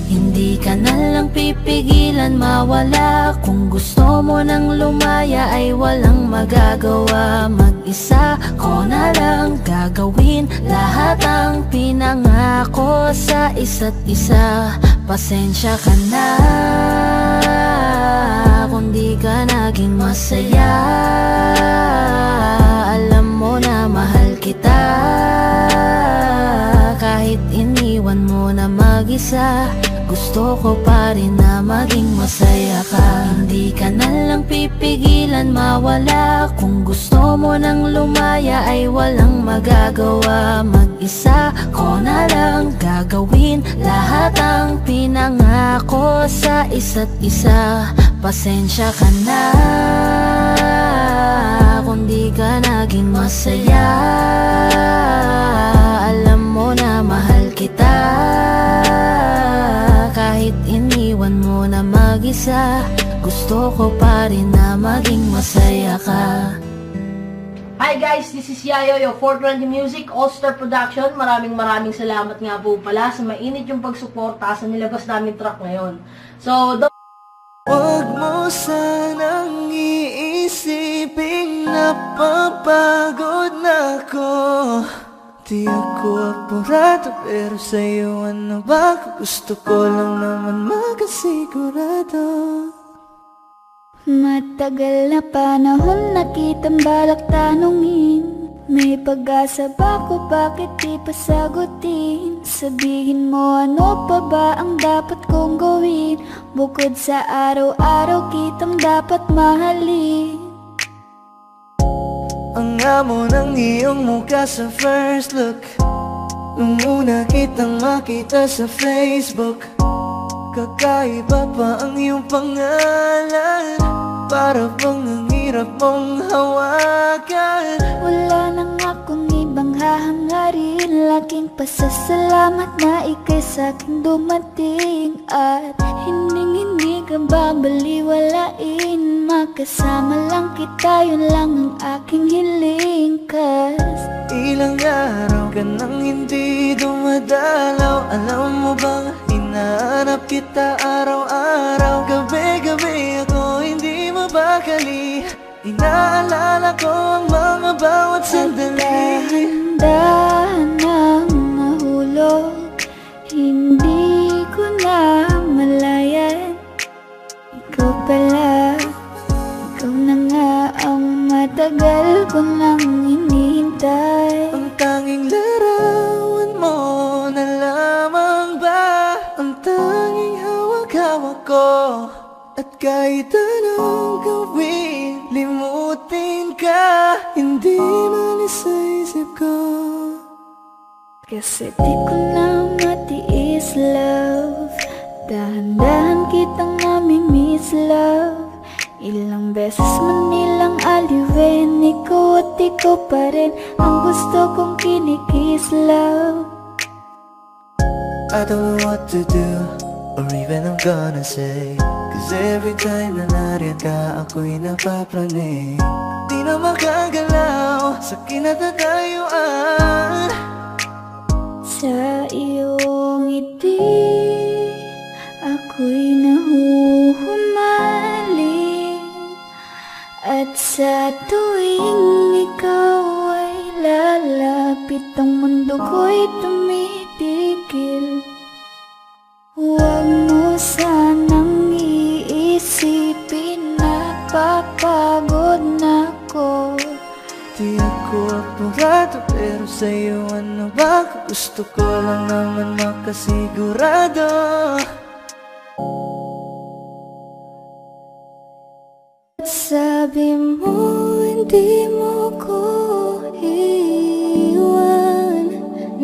Hindi ka na lang pipigilan mawala. Kung gusto mo nang lumaya ay walang magagawa. Mag-isa ko na lang gagawin lahat ang pinangako sa isa't isa. Pasensya ka na kung di ka naging masaya. Alam mo na mahal kita, kahit iniwan mo na mag-isa. Gusto gusto ko pa rin na maging masaya ka. Hindi ka na lang pipigilan mawala. Kung gusto mo nang lumaya ay walang magagawa. Mag-isa ko na lang gagawin lahat ang pinangako sa isa't isa. Pasensya ka na kung di ka naging masaya. Alam mo na mahal kita, kahit iniwan mo na mag-isa. Gusto ko pa rin na maging masaya ka. Hi guys, this is Yayo, your 420 Music, All-Star Production. Maraming salamat nga po pala sa mainit yung pagsuporta sa nilabas namin track ngayon. So, Huwag mo sanang iisiping napapagod na ako. Di ako apurado pero sa'yo ano ba? Gusto ko lang naman makasigurado. Matagal na panahon na kitang balak tanungin. May pag-asa ba ko, bakit di pa sagutin? Sabihin mo ano pa ba ang dapat kong gawin? Bukod sa araw-araw kitang dapat mahalin. Ang amo ng iyong mukha sa first look, nung una kitang makita sa Facebook. Kakaiba pa ang iyong pangalan, para bang ang hirap mong hawakan. Wala nang akong ibang hahangarin, laking pasasalamat na ika'y sa'kin dumating. At hindi ka babaliwalain, makasama lang kita, yun lang ang aking hiling. Cause ilang araw ka nang hindi dumadalaw. Alam mo bang hinahanap kita araw-araw? Gabi-gabi ako hindi mabakali, inaalala ko ang mga bawat sandali. Dahan-dahan ang nahulog, hindi ko na malayan. Ikaw pala, ikaw na nga ang matagal ko nang hinihintay. Ang tanging larawan mo na lamang ba ang tanging hawak-hawak ko? At kahit anong gawin, limutin ka, hindi malis sa isip ko. Kasi di ko na matiis, love. Dahan-dahan kitang nami-miss, love. Ilang beses man nilang aliwin, ikaw at ikaw pa rin ang gusto kong kinikis, love. I don't know what to do, or even I'm gonna say. Cause every time na nariyan ka, ako'y napapraning. Di na makagalaw sa kinatatayuan. Sa iyong ngiti, ako'y nahuhumaling. At sa tuwing ikaw ay lalapit, ang mundo ko'y tumitigil. Huwag mo sanang iisipin na papagod na ako. Di ako apurado pero sa'yo ano ba? Gusto ko lang naman makasigurado. Sabi mo hindi mo ko iwan,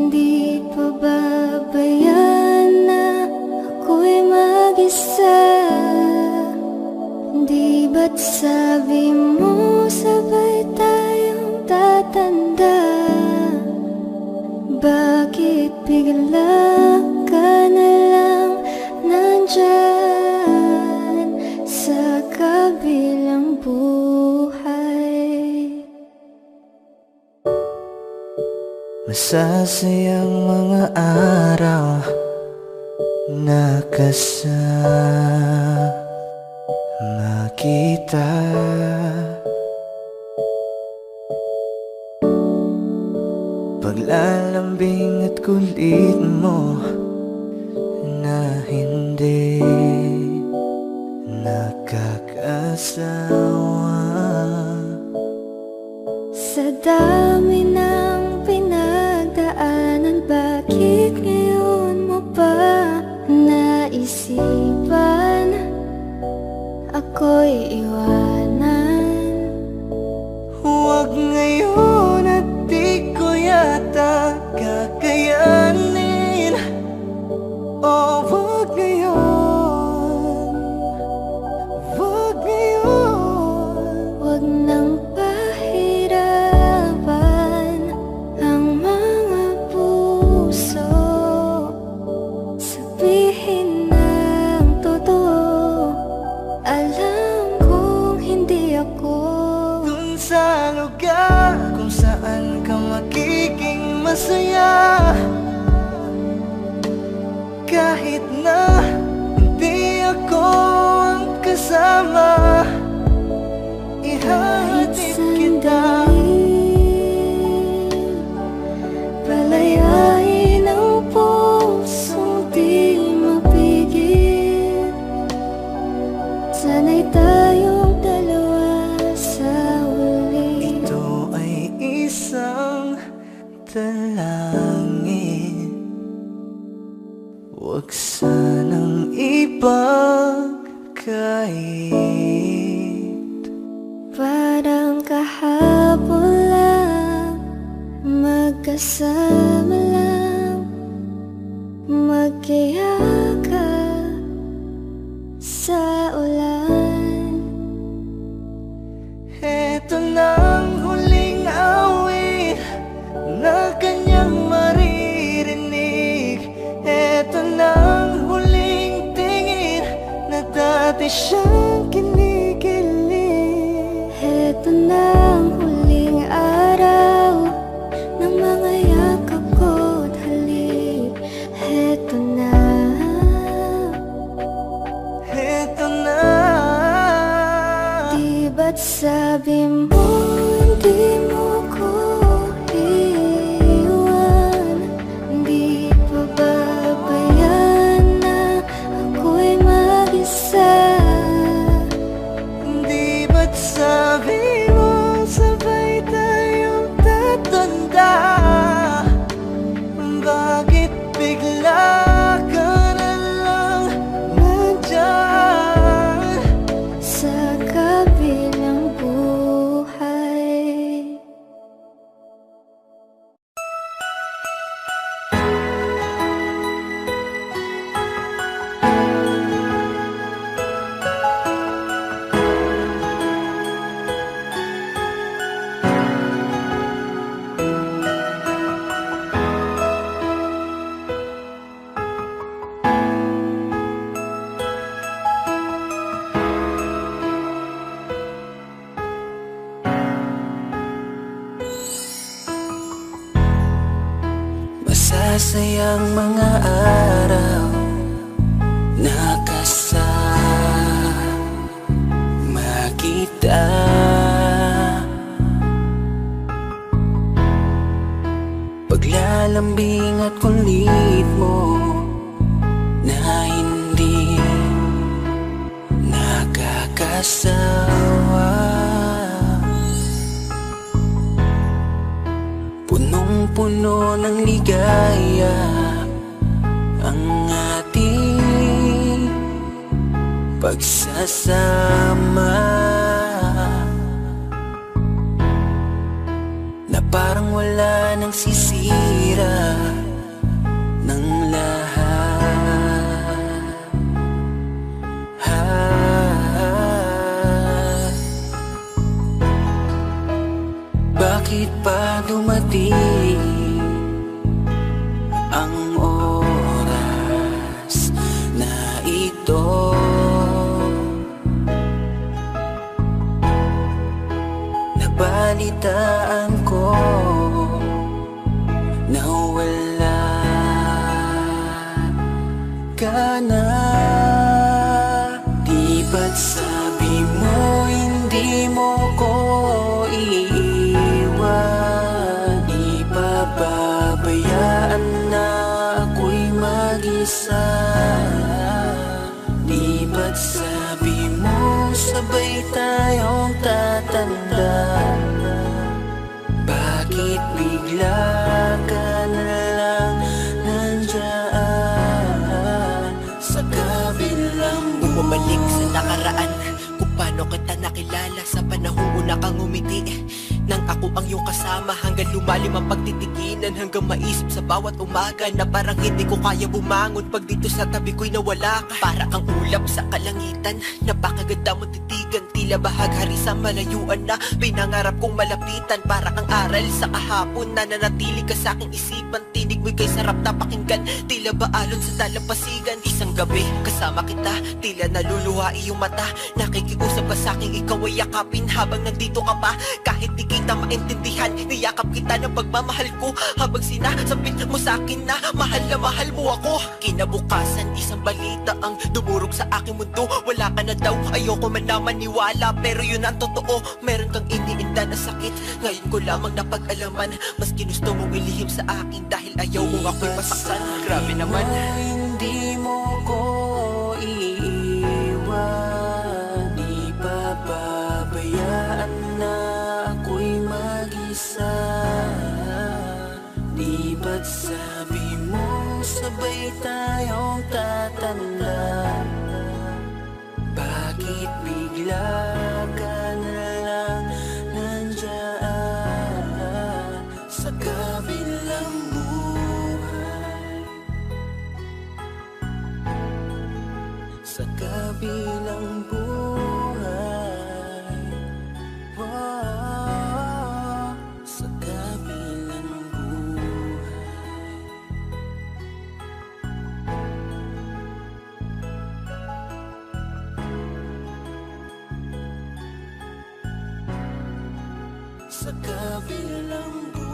di pa babayaan na ako'y mag-isa. Di ba't sabi mo sabay tayong tatanda? Bakit bigla ka na lang nandyan sa kabilang buhay? Masasayang mga araw na kasama kita. Paglalambing at kulit mo na hindi nakakasawa. Sa dami ng pinagdaanan, bakit ngayon mo pa naisip Wag ngayon at di ko yata kakayanin. Oh, wag ngayon, wag ngayon. Wag nang pahirapan ang mga puso. Sabihin ng totoo, alam kong hindi ako Dun sa lugar kung saan ka magiging masaya, kahit na hindi ako ang kasama, ihatid kita. Palayain ang pusong di mapigil. Sana'y tayong dalawa sa huli. Ito ay isang dalangin, huwag sanang ipagkait. Parang kahapon lang, magkasama lang, magkiyakap sa ulan. Eto nang huling awit na kanyang maririnig. Eto nang huling tingin na dati siyang kinikilig. Eto na ang huling araw ng mga yakap ko't halik. Eto na. Eto na. Di ba't sabi mo hindi mo ko iwan? Di pa babayan na ako'y mag-isa? Di ba't sabi mo sabay tayong tatanda? Bakit bigla ka na lang nandyan Sa kabilang buhay? Masasayang mga araw na kasama kita. Paglalambing at kulit mo na hindi nakakasawa. Punong-puno ng ligaya ang ating pagsasama, na parang wala nang sisira ng lahat. Bakit pa dumating ang oras na ito? Nabalitaan ko na wala ka na. Di ba't sabi mo hindi mo ko iiwan? Di pa babayaan na ako'y mag-isa? Di ba't sabi mo sabay tayong tatanda? Bakit bigla ka na lang nandyan sa kabilang buhay? Bumalik sa nakaraan, kung paano kita nakilala sa panahong una kang umiti nang ako ang iyong kasama. Hanggang lumalim ang pagtitiginan, hanggang maisip sa bawat umaga na parang hindi ko kaya bumangon pag dito sa tabi ko'y nawala ka. Para kang ulap sa kalangitan, napakaganda mo titigan, tila bahaghari sa malayuan na pinangarap kong malapitan. Para kang aral sa kahapon na nanatili ka sa aking isipan, tinig mo'y kay sarap na pakinggan, tila ba alon sa dalampasigan. Isang gabi kasama kita, tila naluluha iyong mata, nakikiusap ka sa aking ikaw ay yakapin habang nandito ka pa. Kahit di kita maintindihan, niyakap kita ng pagmamahal ko, habang sinasabit mo sa akin na mahal mo ako. Kinabukasan isang balita ang dumurog sa aking mundo, wala ka na daw, ayoko man na maniwala, pero yun ang totoo, meron kang iniinda na sakit. Ngayon ko lamang napag-alaman, mas ginusto mong ilihim sa akin dahil ayaw mo ako'y masaktan. Grabe naman. Hindi mo ko iiwan, di papabayaan na ako'y mag-isa. Di ba't sabi mo sabay tayong tatanda? Bakit bigla ka na lang nandiyan sa kabilang buhay? Sa kabilang buhay, wow, sa kabilang buhay. Sa kabilang buhay.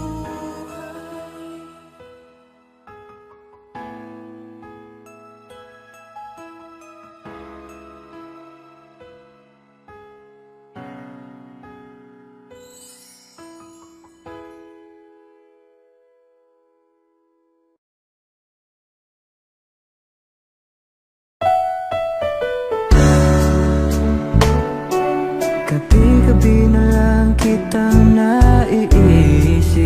Gabi-gabi na lang kitang naiisip,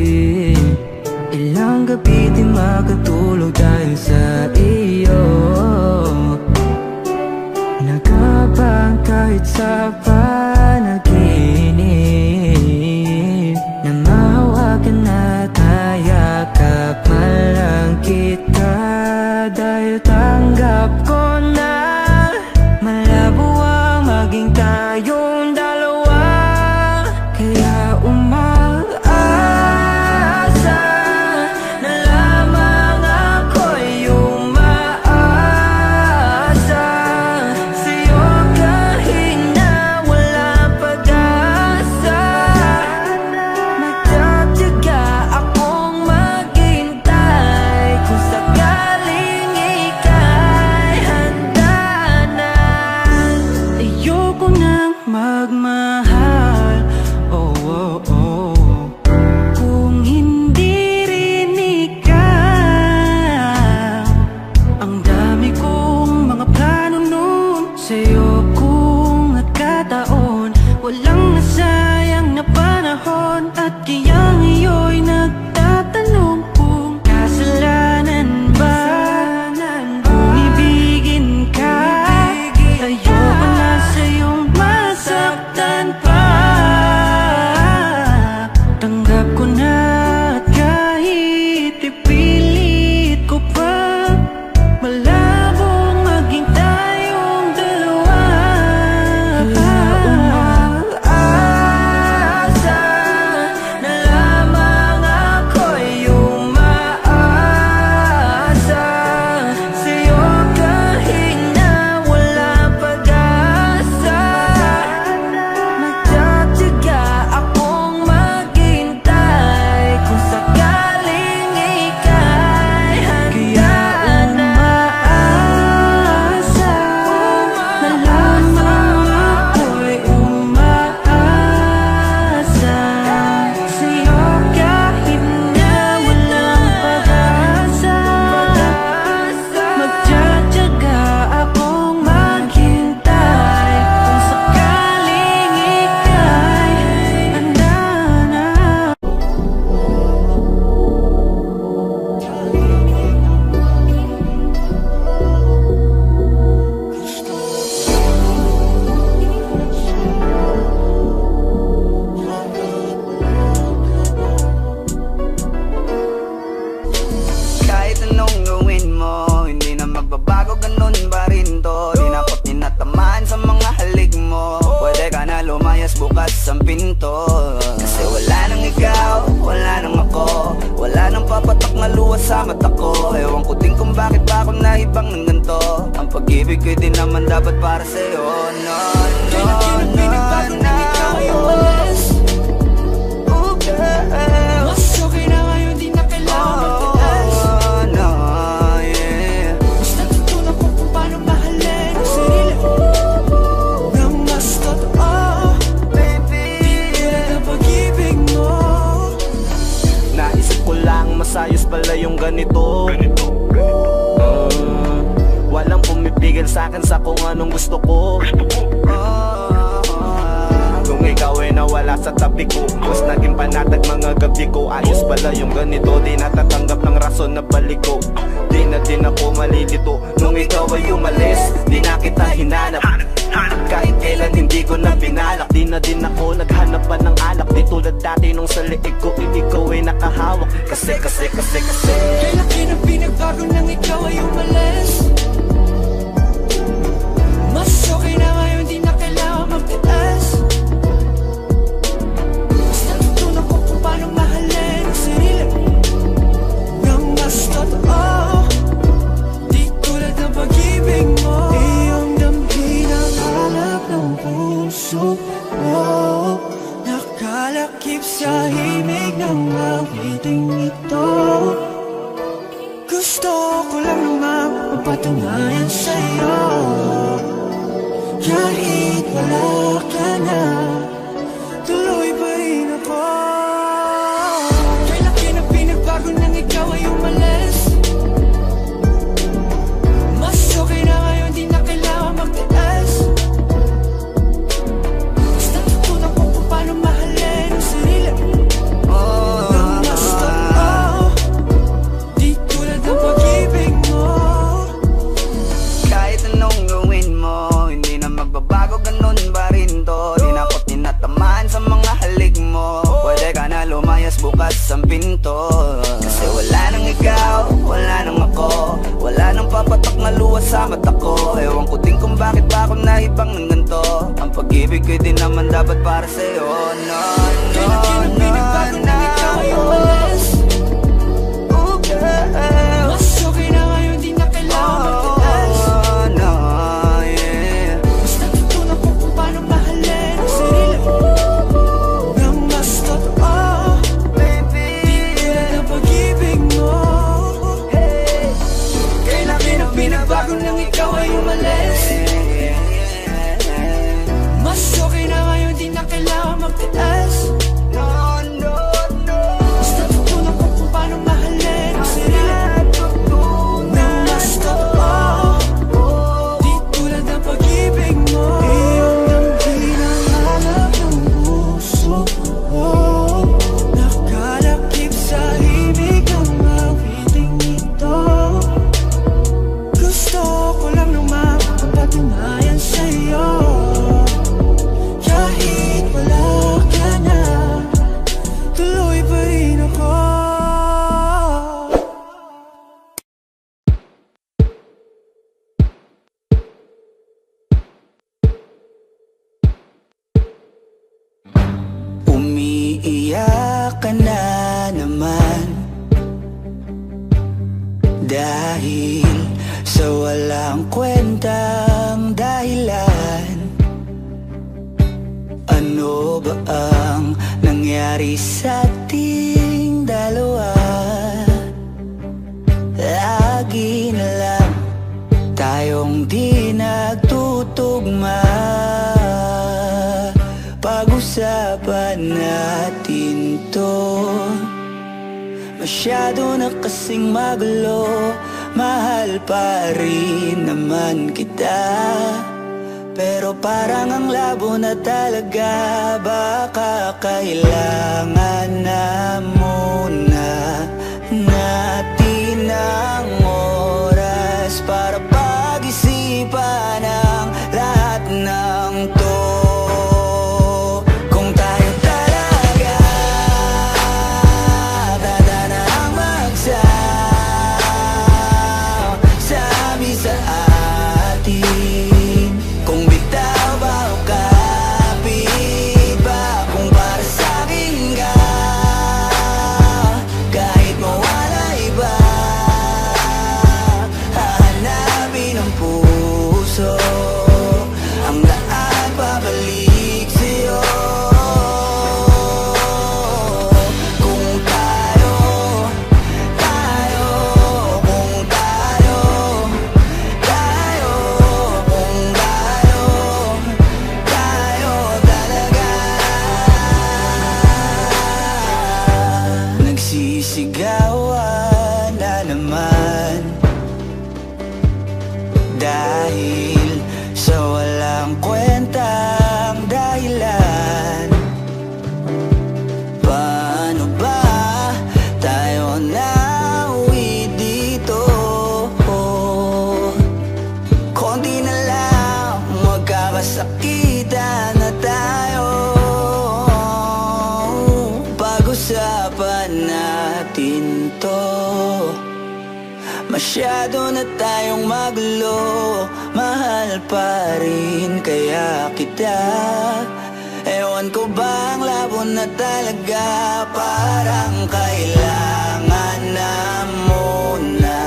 bukas ang pinto. Kasi wala nang ikaw, wala nang ako, wala nang papatak na luha sa mata ko. Ewan ko din kung bakit ba ako naibang ng ganito. Ang pag-ibig ko'y di naman dapat para sa'yo. No, no, no, no. Ikaw ay umalis. Oh girl, Mas okay na ngayon, di na kailangan magtiis. oh no, yeah. Mas natutunan ko kung paano mahalin ang sarili nang mas totoo. Baby, Di tulad ng pag-ibig mo. Naisip ko lang masayos pala yung ganito. Walang pumipigil sa'kin sa kung anong gusto ko. Kung ikaw ay nawala sa tabi ko, mas naging panatag mga gabi ko. Ayos pala yung ganito, di natatanggap ng rason na balik ko. Di na din ako malilito nung ikaw ay umalis. Di na kita hinanap, kahit kailan hindi ko na binalak. Di na din ako naghanap pa ng alak. Di tulad dati nung sa liig ko, ikaw ay nakahawak. Kasi Kay laki ng pinagbago nang ikaw ay umalis. Mas okay na ngayon, di na kailangan magtiis. Mas natutunan ko kung paano mahalin ang sarili nang mas totoo. Di tulad ng pag-ibig mo. Iyong damhin ang hanap ng puso mo. Nakalakip sa himig ng awiting ito. Gusto ko lang naman mapatunayan sa'yo. Kahit wala ka na, tuloy pa rin ako. Kay laki ng pinagbago nang ikaw ay umalis. Mas okay na ngayon, di na kailangan magtiis. Mas natutunan ko kung paano mahalin ang sarili nang mas totoo. Di tulad ng pag-ibig mo. kahit anong gawin mo, hindi na magbabago, ganun pa rin to. Di na ako tinatamaan sa mga halik mo. Pwede ka na lumayas, bukas ang pinto. Kasi wala nang ikaw, wala nang ako, wala nang papatak na luha sa mata ko. Ewan ko din kung bakit ba ako naibang ng ganito. Ang pag-ibig ko'y di naman dapat para sa'yo. No, no, no, no. Ikaw ay umalis. Oh girl, Mas okay na ngayon, di na kailangan magtiis. oh no, yeah. Mas natutunan ko kung paano mahalin ang sarili nang mas totoo. Baby, Di tulad ng pag-ibig mo. Kay laki ng pinagbago nang ikaw ay umalis. Mas okay na ngayon, di na kailangan magtiis. no, no, no. Mas natutunan ko kung paano mahalin ang sarili nang mas totoo. Di tulad ng pag-ibig mo. Iyong damhin ang hanap ng puso mo. Nakalakip sa himig ng awiting ito. Gusto ko lang naman mapatunayan sa'yo. Kahit wala ka na, tuloy pa rin ako. Umiiyak ka na naman dahil sa walang kwentang dahilan. Ano ba ang nangyari sa ating dalawa? Lagi na lang tayong di nagtutugma. Pag-usapan natin to. Masyado na kasing magulo. Mahal pa rin naman kita, pero parang ang labo na talaga. Baka kailangan na muna natin ang oras para pag-isipan ang lahat ng to. Kung tayo talaga tatanang magsasabi sa atin, kung bitaw ba o kapit ba nagsisigawan na naman, dahil sa walang kwentang dahilan. Paano ba tayo nauwi dito? Konti na lang magkakasakitan na tayo. Pag-usapan natin to. Masyado na tayong magulo, mahal pa rin kaya kita. Ewan ko bang labo na talaga, parang kailangan na muna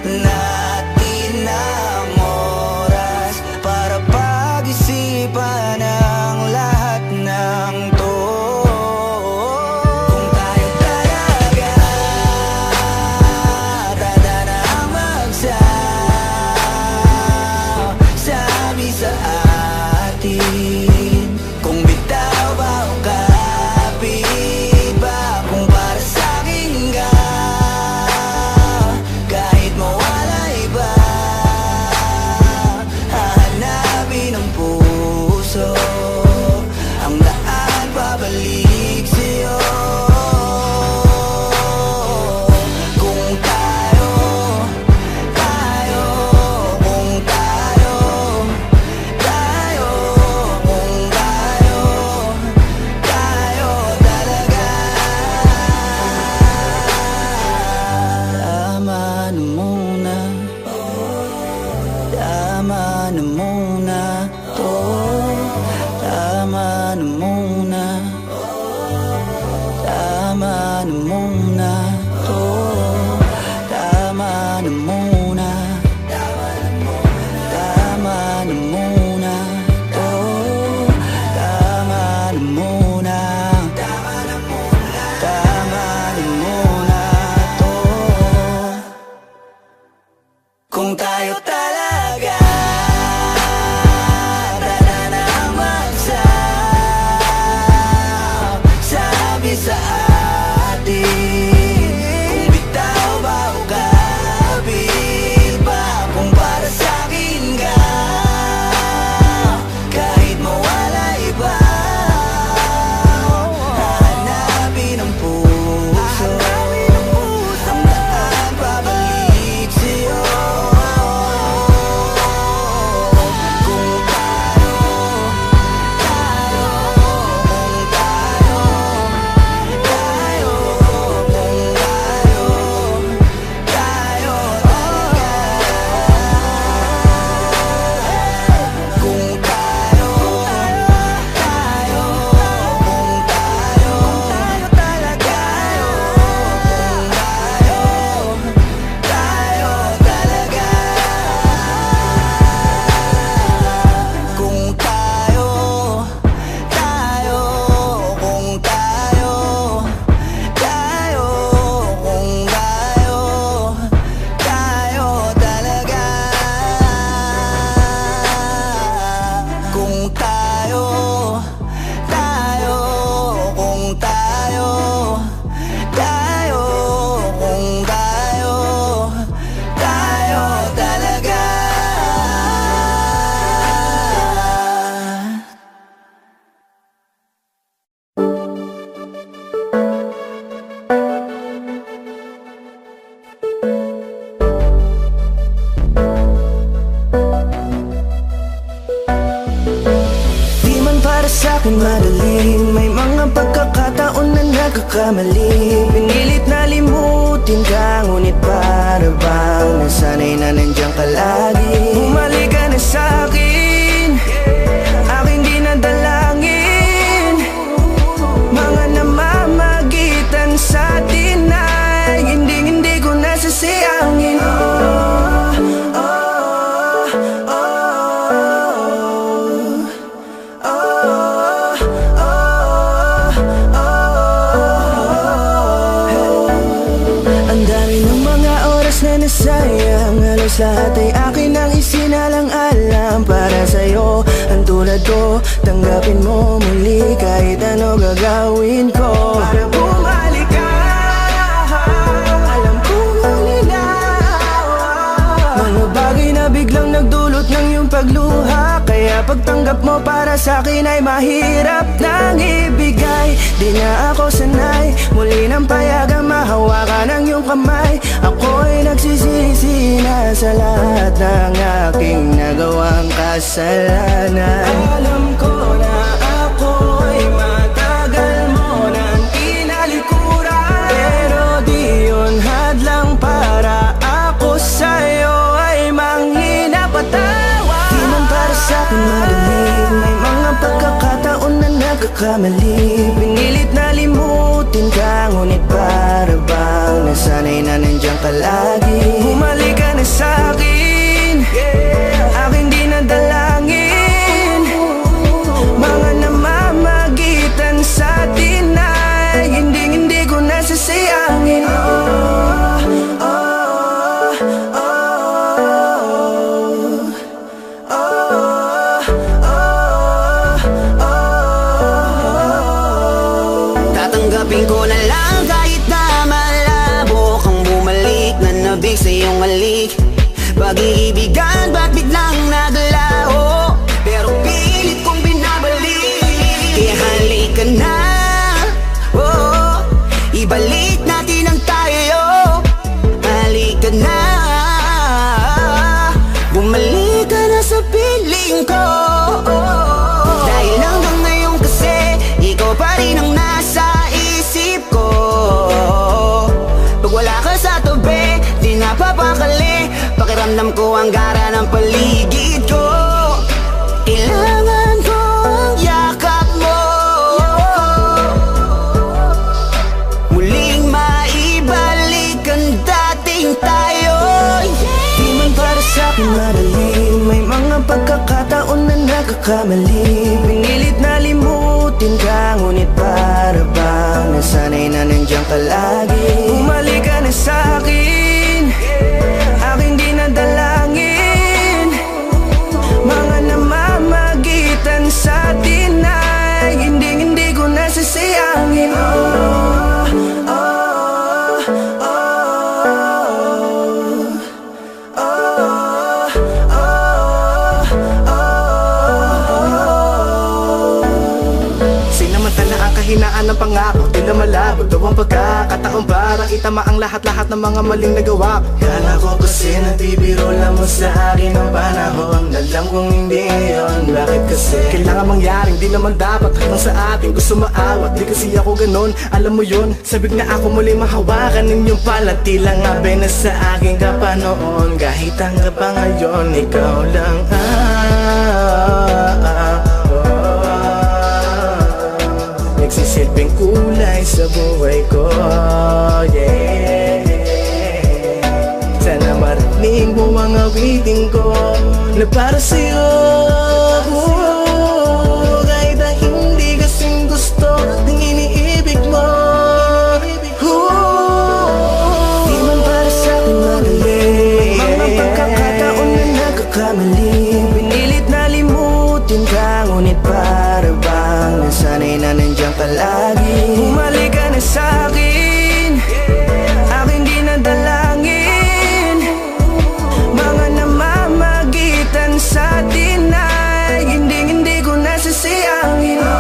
natin ang oras para pag-isipan ang lahat ng to. Kung tayo talaga tatanang magsabi sa atin, kung bitaw ba o kapit ba, kung para sa'kin ka, kahit mawala iba, hahanapin ng puso ang daan pabalik sa'yo. Kung tayo, kung tayo, kung tayo talaga. Tama na muna, tama na muna to. Tama na muna, tama na muna to. Tama na muna, tama na muna to. Tama na muna, tama na muna to. Kung tayo talaga tatanang magsabi sa atin, kung bitaw ba o kapit ba, kung para sa'kin ka, kahit mawala iba, hahanapin ang puso ang daan pabalik sa'yo. Kung tayo, kung tayo, kung tayo talaga, tayo talaga. Kung tayo, kung tayo, tayo talaga. Kung tayo, kung tayo, tayo talaga. Di man para sa'kin madali, may mga pagkakataon na nagkakamali. Pinilit na limutin ka, ngunit para bang nasanay na nandiyan ka lagi. Bumalik ka na sa'kin, aking dinadalangin. Mga namamagitan sa'tin ay hindi ko nasasayangin. Ang dami ng mga oras na nasayang, halos lahat ay akin ang isinalang-alam para sa'yo. Ang tulad ko, tanggapin mo muli kahit ano gagawin ko para bumalik ka. tanggap mo para sa'kin ay mahirap nang ibigay. Di na ako sanay, muli nang payagang mahawakan ang iyong kamay. Ako'y nagsisisi na sa lahat ng aking nagawang kasalanan. Alam ko na ako'y matagal mo nang tinalikuran, pero di yun hadlang para ako sa'yo ay manghina patawa. Di man para sa'kin madali, may mga pagkakataon na nagkakamali. Pinilit na limutin ka, ngunit para bang nasanay na nandiyan ka lagi. Bumalik ka na sa'kin, aking di nadalangin. Mga namamagitan sa atin ay hindi ko nasasayangin. Tatanggapin ko na lang kahit na malabo kang bumalik na nabig sa iyong halik. Pag-iibigan ba't biglang naglaho, pero pilit kong binabalik. Kaya halika na, oh, ibalik natin ang tayo. Halika na, bumalik ka na sa piling ko. Dahil hanggang ngayon kasi ikaw pa rin ang nasa isip ko. Pag wala ka sa tabi, di napapakali. Pakiramdam ko ang gara ng paligid ko. Kailangan ko ang yakap mo, muling maibalik ang dating tayo. Di man para sa'kin madali, may mga pagkakataon na nagkakamali. Pinilit na limutin ka, ngunit para bang nasanay na nandiyan ka lagi. Bumalik ka na sa'kin, aking di nadalangin. Mga namamagitan sa atin ay hindi ko nasasayangin. Sinamantala ang kahinaan ng pangako, di na malabo daw ang pagkakataon para itama ang lahat-lahat ng mga maling nagawa ko. Kala ko kasi nabibiro lang mo sa akin ang panahon. Alam kong hindi yun, bakit kasi kailangan mangyaring di naman dapat hanggang sa atin gusto maawat. Di kasi ako ganon, alam mo yun. Sabik na ako muli mahawakan ninyong pala. Tila nga na sa akin ka pa noon. Kahit hanggang pa ngayon, ikaw lang nagsisilbing kulay sa buhay ko, yeah. Sana marinig mo ang awitin ko na para sa'yo, kahit na hindi kasing gusto ng iniibig mo. Di man para sa'kin madali, mga pagkakataon na nagkakamali. Pinilit na limutin ka, ngunit para bang nasanay na nandiyan ka lagi. Bumalik ka na sa'kin, aking di nadalangin. Mga namamagitan sa atin ay hindi ko nasasayangin. Hindi ko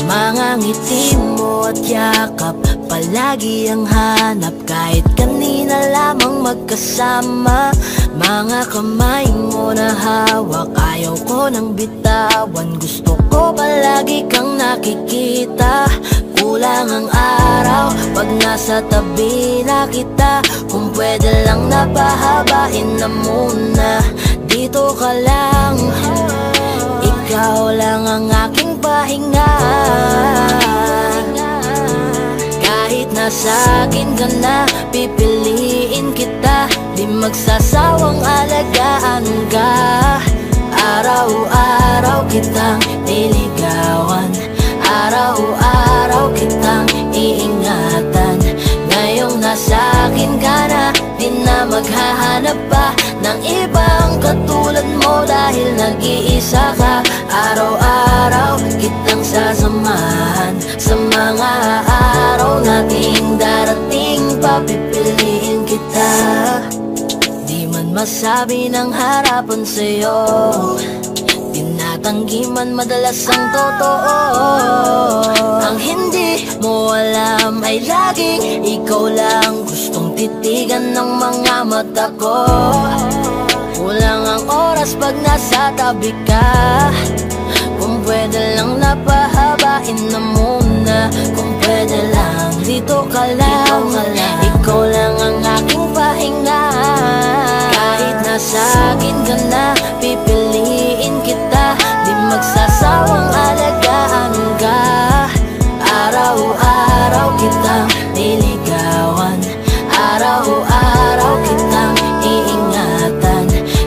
Mga ngiti mo at yakap, palagi ang hanap. Kahit kanina lamang magkasama, mga kamay mo na hawak, ayaw ko nang bitawan. Gusto ko palagi kang nakikita. Kulang ang araw pag nasa tabi na kita. Kung pwede lang napahabain na muna, dito ka lang. Ikaw lang ang aking pahinga. Kahit na nasa akin ka na, pipiliin kita. Di magsasawang alagaan ka. Araw-araw kitang niligawan, araw-araw kitang iingatan. Ngayong nasa akin ka na, di na maghahanap pa ng ibang katulad mo dahil nag-iisa ka. Araw-araw kitang sasamahan sa mga araw nating darating, papipiliin kita. Di man masabi ng harapan sa'yo, tinatanggi man madalas ang totoo. Ang hindi mo alam ay laging ikaw lang gustong titigan ng mga mata ko. Kulang ang oras pag nasa tabi ka. Kung pwede lang napahabain na muna. Kung pwede lang dito ka lang. Ikaw lang ang aking pahinga. Kahit nasa akin ka na, pipiliin kita. Di magsasawang alagaan ka. Araw-araw kitang niligawan, araw-araw kitang iingatan.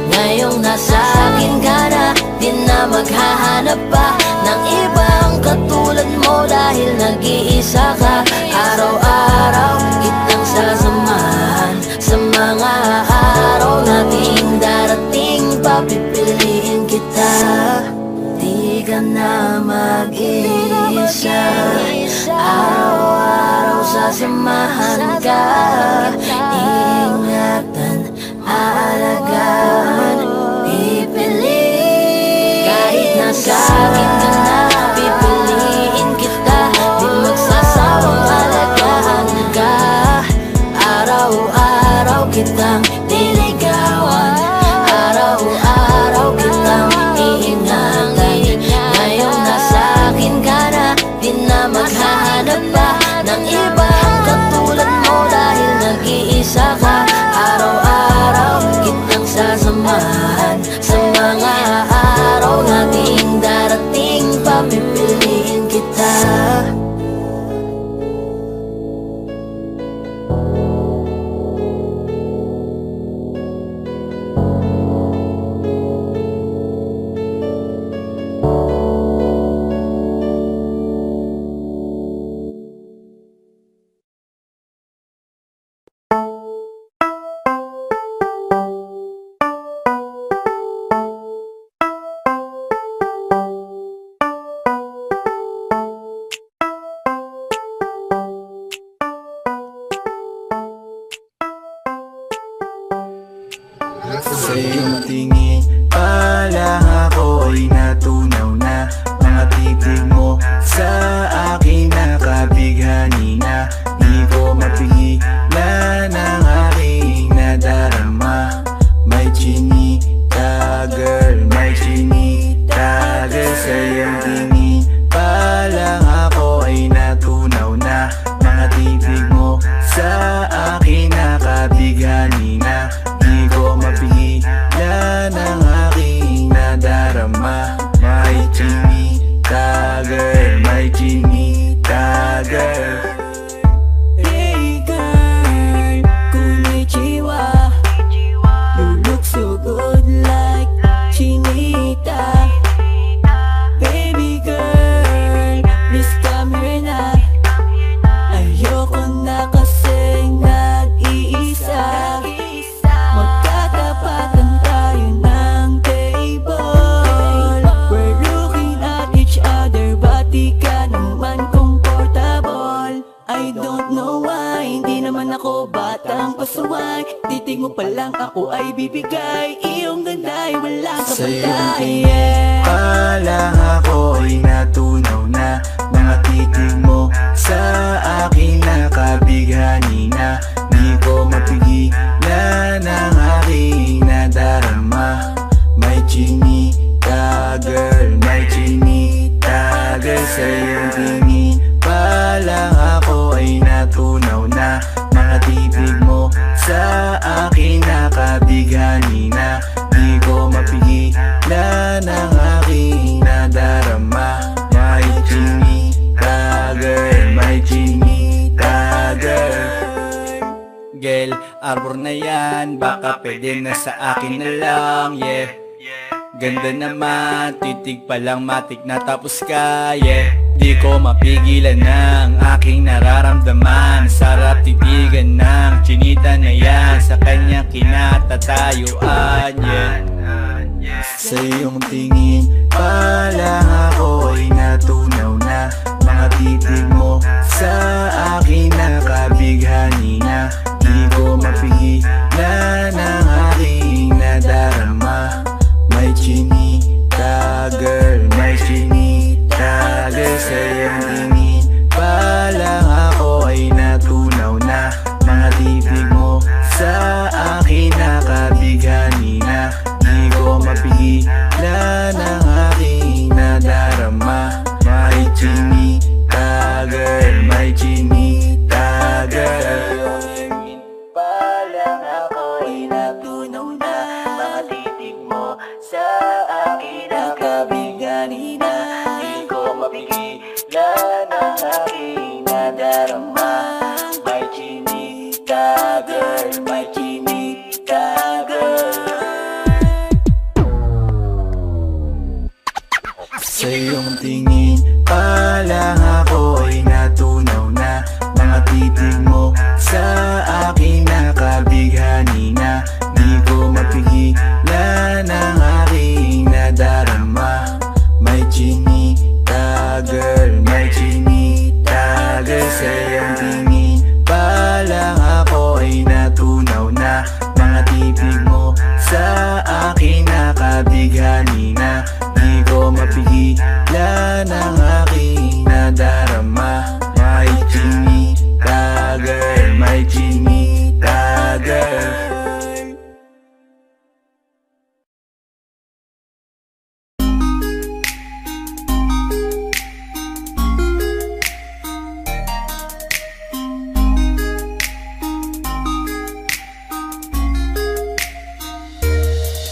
Ngayong nasa akin ka na, di na maghahanap pa ng ibang katulad mo dahil nag-iisa ka. Araw-araw kitang sasamahan sa mga araw nating darating, papipiliin kita. Di ka na mag-iisa, araw-araw sasamahan ka. Ingatan, aalagaan, pipiliin. Kahit nasa akin ka na, pipiliin kita. Di magsasawang alagaan ka. Araw-araw kitang niligawan, araw-araw kitang iingatan. Ngayong nasa akin ka na, di na maghahanap pa ng ibang katulad mo dahil nag-iisa ka. Araw-araw kitang sasamahan sa mga araw nating darating, papipiliin kita. Sa iyong tingin pa lang ako ay natunaw na. Mga titig mo sa akin nakabighani na. Di ko mapigilan ang aking nadarama. May chinita girl, may chinita girl. Sa iyong tingin pa lang ako ay natunaw na. Mga titig mo sa akin nakabighani na. Di ko mapigilan ang aking nadarama. May chinita girl, may chinita girl. Hey girl, konnichiwa. You look so good like chinita. Baby girl, please come here na. Ayoko na kasing nag-iisa. Magkatapatan tayo ng table. We're looking at each other, but di ka naman comfortable. I don't know why, hindi naman ako batang pasuway. Titig mo pa lang ako ay bibigay. Iyong ganda ay walang Sa iyong kapatay. tingin pa lang ako ay natunaw na. Mga titig mo sa akin nakabighani na. Di ko mapigilan ang aking nadarama. May chinita girl, may chinita girl. Sa iyong tingin pa lang ako ay natunaw na. Mga titig mo sa akin nakabighani na. Di ko mapigilan ang aking nadarama. May chinita girl, may arbor na yan, baka pwede na sa akin na lang, yeah. Ganda naman, titig pa lang matik na tapos ka, yeah. Di ko mapigilan ng aking nararamdaman. Sarap titigan ng chinita na yan, sa kanyang kinatatayuan, yeah. Sa iyong tingin pa lang ako ay natunaw na. Mga titig mo sa akin nakabighani na. Di ko mapigilan ng aking nadarama. May chinita girl, may chinita girl. Sa iyong tingin pa lang ako ay natunaw na. Mga titig mo sa akin nakabighani na. Di ko mapigilan ang aking nadarama. May chinita girl, may chinita girl. Pa lang ako ay natunaw na. Mga titig mo sa akin nakabighani na. Di ko mapigilan ang aking nadarama. May chinita girl, may chinita girl. Sa iyong tingin pa lang ako ay natunaw na. Mga titig mo sa akin nakabighani na. Di ko mapigilan ang aking nadarama. May chinita girl, may chinita girl. Sa iyong tingin pa lang ako ay natunaw na. Mga titig mo sa akin nakabighani na. Di ko mapigilan ang aking nadarama. May chinita girl, may chinita girl.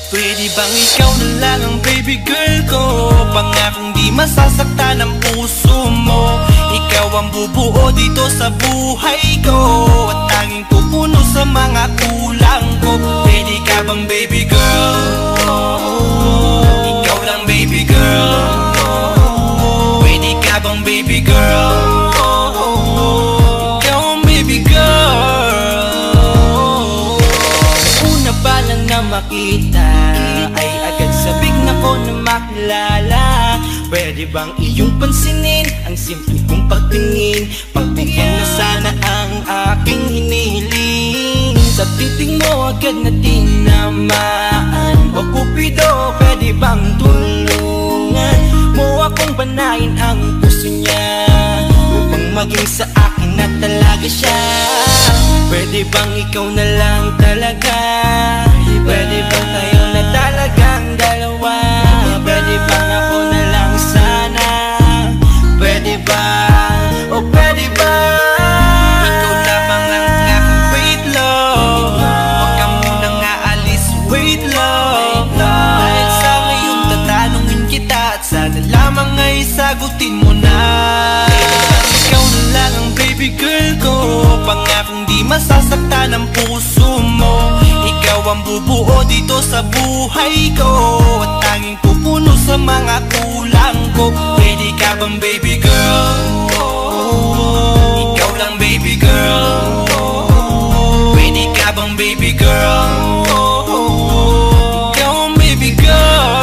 Pwede bang ikaw na lang ang baby girl ko? Pangakong di masasaktan ang puso mo. Ikaw ang bubuo dito sa buhay ko, at tanging pupuno sa mga kulang ko. Pwede ka bang baby girl? Ikaw lang baby girl. Pwede ka bang baby girl? Ikaw ang baby girl. Una pa lang na makita ay agad sabik na ko na makilala. Pwede bang iyong pansinin ang simple kong pagtingin? Pagbigyan na sana ang aking hinihiling. Sa titig mo agad na tinamaan. O Cupido, pwede bang tulungan mo akong panayin ang puso niya, upang maging sa akin na talaga siya? Pwede bang ikaw na lang talaga? Pwede bang tayo na talagang dalawa? Pwede bang ako na lang sana? Pwede ba? O pwede ba? Ikaw lamang ang aking wait love. Huwag ka munang aalis, wait love. Dahil sa ngayon tatanungin kita, at sana lamang ay sagutin mo na. Ikaw na lang ang baby girl ko, pangakong di masasaktan ang puso mo. Ikaw ang bubuo dito sa buhay ko, at tanging pupuno sa mga kulang ko. Pwede ka bang baby girl? Ikaw lang baby girl. Pwede ka bang baby girl? Ikaw ang baby girl.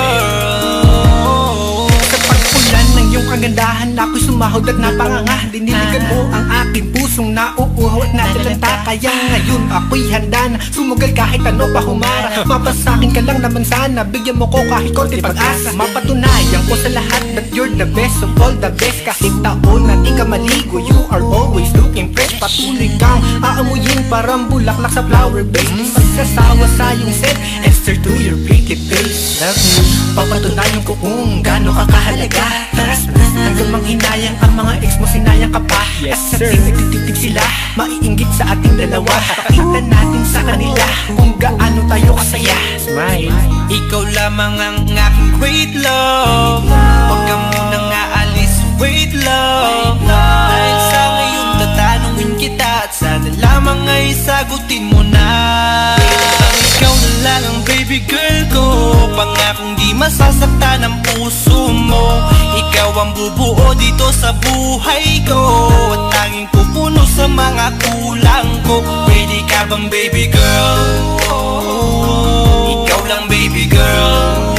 Sa pagpulan ng iyong kagandahan, ako'y sumahod at napanganga. Diniligan mo ang aking pusong nauuhaw at natalanta. Kaya ngayon ako'y handa na sumugal kahit ano pa humara. Mapasakin ka lang naman sana, bigyan mo ko kahit konti pag-asa. Mapatunayan ko sa lahat that you're the best of all the best. Kahit taon na di ka maligo, you are always looking fresh. Patuloy kang aamuyin parang bulaklak sa flower base. Di magsasawa sa iyong scent and stare to your pretty face. Love me, papatunayan ko kung gaano ka kahalaga. Hanggang manghinayang ang mga ex mo, sinayang ka pa. At sa nagtitig sila, maiinggit sa ating dalawa. Pakita natin sa kanila kung gaano tayo kasaya. Smile. Ikaw lamang ang aking great love. Huwag ka munang aalis, wait love. Dahil sa ngayon tatanungin kita, at sana lamang ay sagutin mo na. baby girl ko. Pangakong di masasaktan ang puso mo. Ikaw ang bubuo dito sa buhay ko, at tanging pupuno sa mga kulang ko. Pwede ka bang baby girl? Ikaw lang baby girl.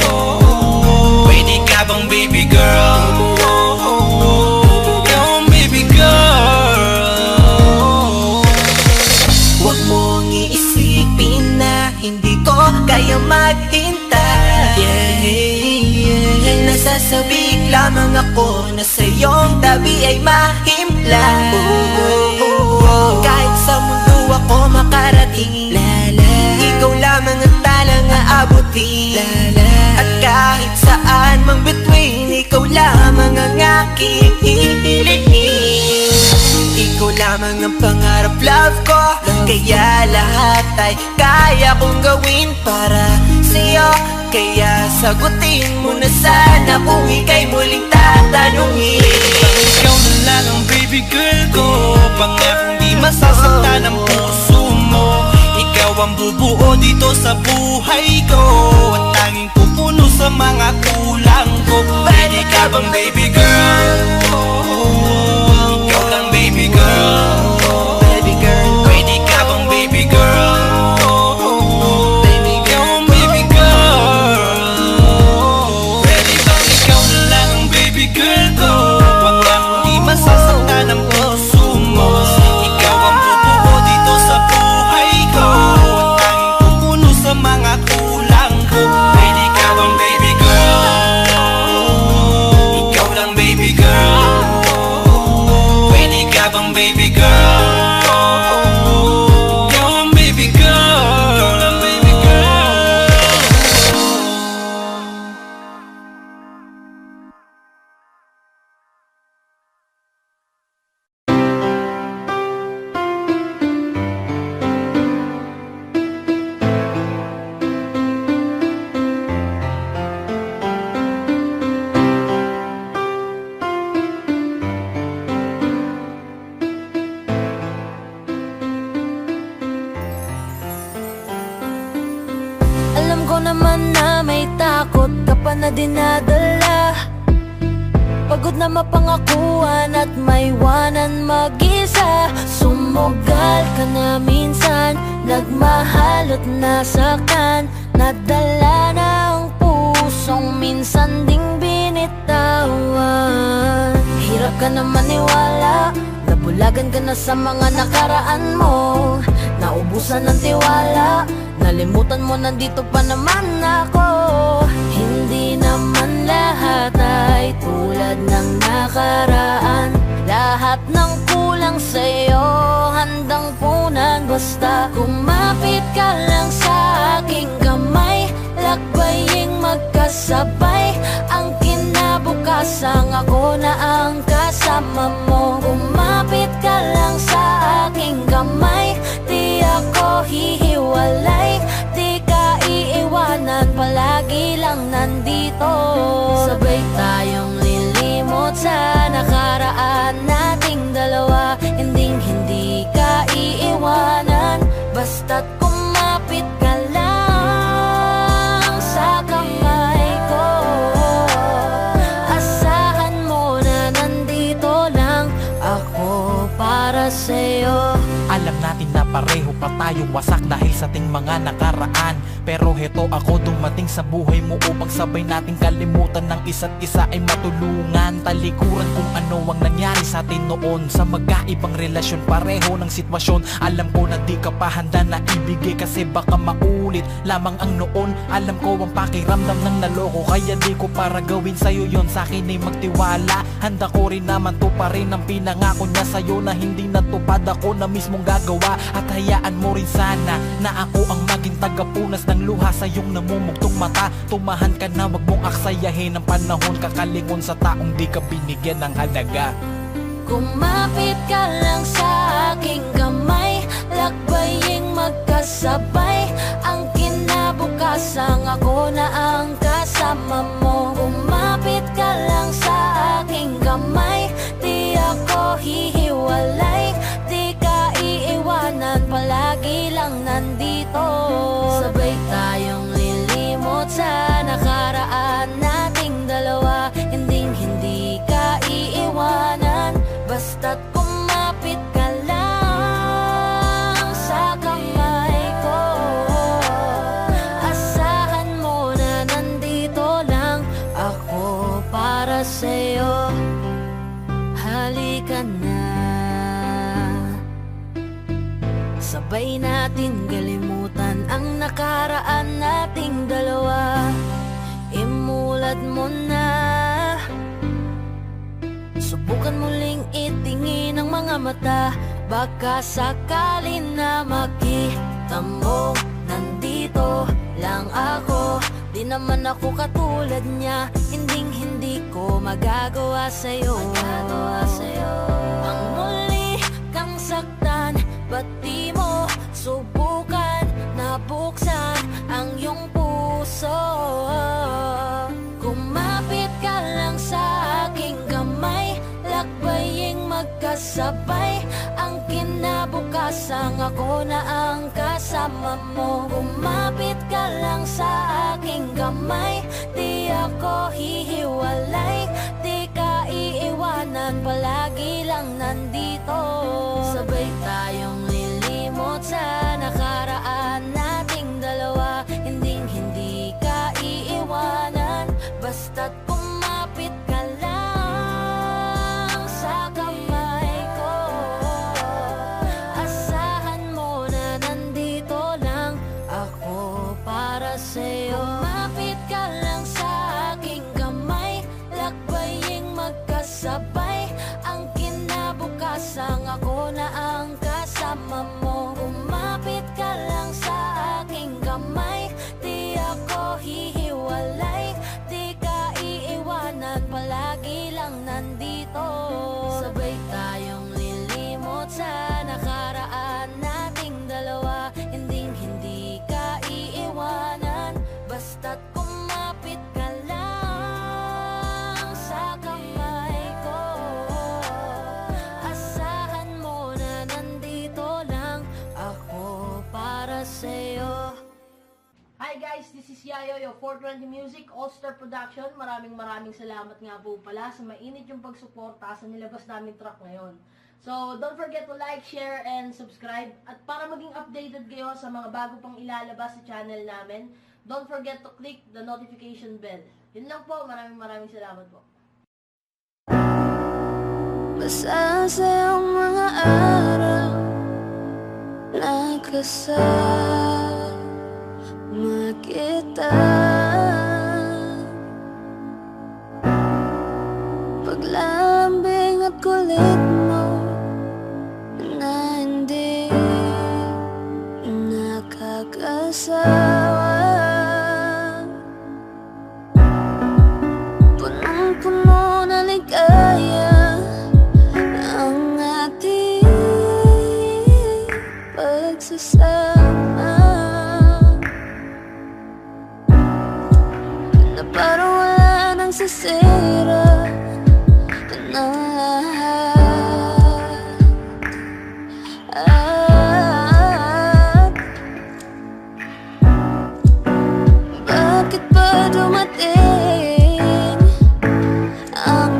Pwede ka bang baby girl? Ikaw ang baby girl. Huwag mong iisipin na hindi ko kaya maghintay. Nasasabik lamang ako na sa iyong tabi ay mahimpla. Kahit sa mundo ako makarating, ikaw lamang ang talang aabutin. At kahit saan mang between, ikaw lamang ang aking hihilihin. Ikaw lamang ang pangarap, love ko. Kaya lahat ay kaya kong gawin para sa'yo. Kaya sagutin mo na sana kung ika'y muling tatanungin. Ikaw na lang ang baby girl ko. Pangakong di masasaktan ang puso mo. Ikaw ang bubuo dito sa buhay ko, at tanging pupuno sa mga kulang ko. Pwede ka bang baby girl? Ikaw lang baby girl. Baby girl. Pwede ka bang baby girl? Ikaw ang baby girl. Pwede bang ikaw na lang ang baby girl ko? Pangakong di masasaktan ang puso mo. Ikaw ang bubuo dito sa buhay ko, at tanging pupuno sa mga kulang ko. Pwede ka bang baby girl? Ikaw lang baby girl. Pwede ka bang baby girl? Ikaw ang baby girl. Ikaw lang baby girl. Alam ko naman na may takot ka pa na dinadala. Pagod na mapangakuan at maiwanan mag-isa. Sumugal ka na minsan, nagmahalot na saktan. Nadala na ang pusong minsan ding binitawan. Hirap ka na maniwala, nabulagan ka na sa mga nakaraan mo. Naubusan ng tiwala, nalimutan mo nandito pa naman ako. Hindi naman lahat ay tulad ng nakaraan. Lahat ng kulang sa'yo handang punan. Basta kumapit ka lang sa aking kamay, lakbaying magkasabay. Ang kinabukasan ako na ang kasama mo. Kumapit ka lang sa aking kamay, di ako hihiwalay. Di ka iiwanan, palagi lang nandito. Sabay tayong lilimot sa nakaraan nating dalawa. Hindi ka iiwanan, basta't kumapit ka lang sa kamay ko. Asahan mo na nandito lang ako para sa'yo. Alam natin na pareho pa tayong wasak dahil sa ating mga nakaraan. Pero heto ako dumating sa buhay mo upang sabay nating kalimutan ng isa't isa ay matulungan. Talikuran kung ano ang nangyari sa atin noon. Sa magkaibang relasyon, pareho ng sitwasyon. Alam ko na di ka pa handa na ibigay kasi baka maulit lamang ang noon. Alam ko ang pakiramdam ng naloko, kaya di ko para gawin sa'yo yon. Sa'kin ay magtiwala, handa ko rin naman to pa rin ang pinangako niya sa'yo na hindi natupad. Ako na mismong gagawa at hayaan mo rin sana na ako ang maging tagapunas ng luha sa iyong namumugtong mata. Tumahan ka na, wag mong aksayahin ang panahon. Kakalingon sa taong di ka binigyan ng halaga. Kumapit ka lang sa aking kamay, lakbaying magkasabay. Ang kinabukasan ako na ang kasama mo. Kumapit ka lang sa aking kamay, di ako hihiwalay. Di ka iiwanan, palagi lang nandito. Sabay tayong katulad mo na. Subukan muling itingin ang mga mata, baka sakali na makita mo nandito lang ako. Di naman ako katulad niya, hindi ko magagawa sa'yo. Ang muli kang saktan, ba't di mo subukan na buksan ang iyong puso? Kumapit ka lang sa aking kamay, lakbaying magkasabay. Ang kinabukasan ako na ang kasama mo. Kumapit ka lang sa aking kamay, di ako hihiwalay. Di ka iiwanan, palagi lang nandito. Sabay tayong lilimot sa nakaraan nating dalawa. Hindi ka iiwanan, basta't kumapit ka lang sa kamay ko. Asahan mo na nandito lang ako para sa'yo. Kumapit ka lang sa aking kamay, lakbaying magkasabay. Ang kinabukasan ako na ang kasama mo. Kumapit ka lang sa aking kamay, di ako hihiwalay. Di ka iiwanan, palagi lang nandito. Sabay tayong lilimot sa nakaraan nating dalawa. Hindi ka iiwanan, basta't kumapit ka lang sa kamay ko. Asahan mo na nandito lang ako para sa'yo. Hi guys, this is Yayo, your 420 Music, All-Star Production. Maraming salamat nga po pala sa mainit yung pagsuporta sa nilabas namin track ngayon. So, don't forget to like, share, and subscribe. At para maging updated kayo sa mga bago pang ilalabas sa channel namin, don't forget to click the notification bell. Yun lang po, maraming salamat po. Masasayang mga araw na kasama kita. Paglambing at kulit mo na hindi nakakasawa. Punong-puno na ligaya ang ating pagsasama. Na parang wala nang sisira ng lahat. Bakit ba dumating ang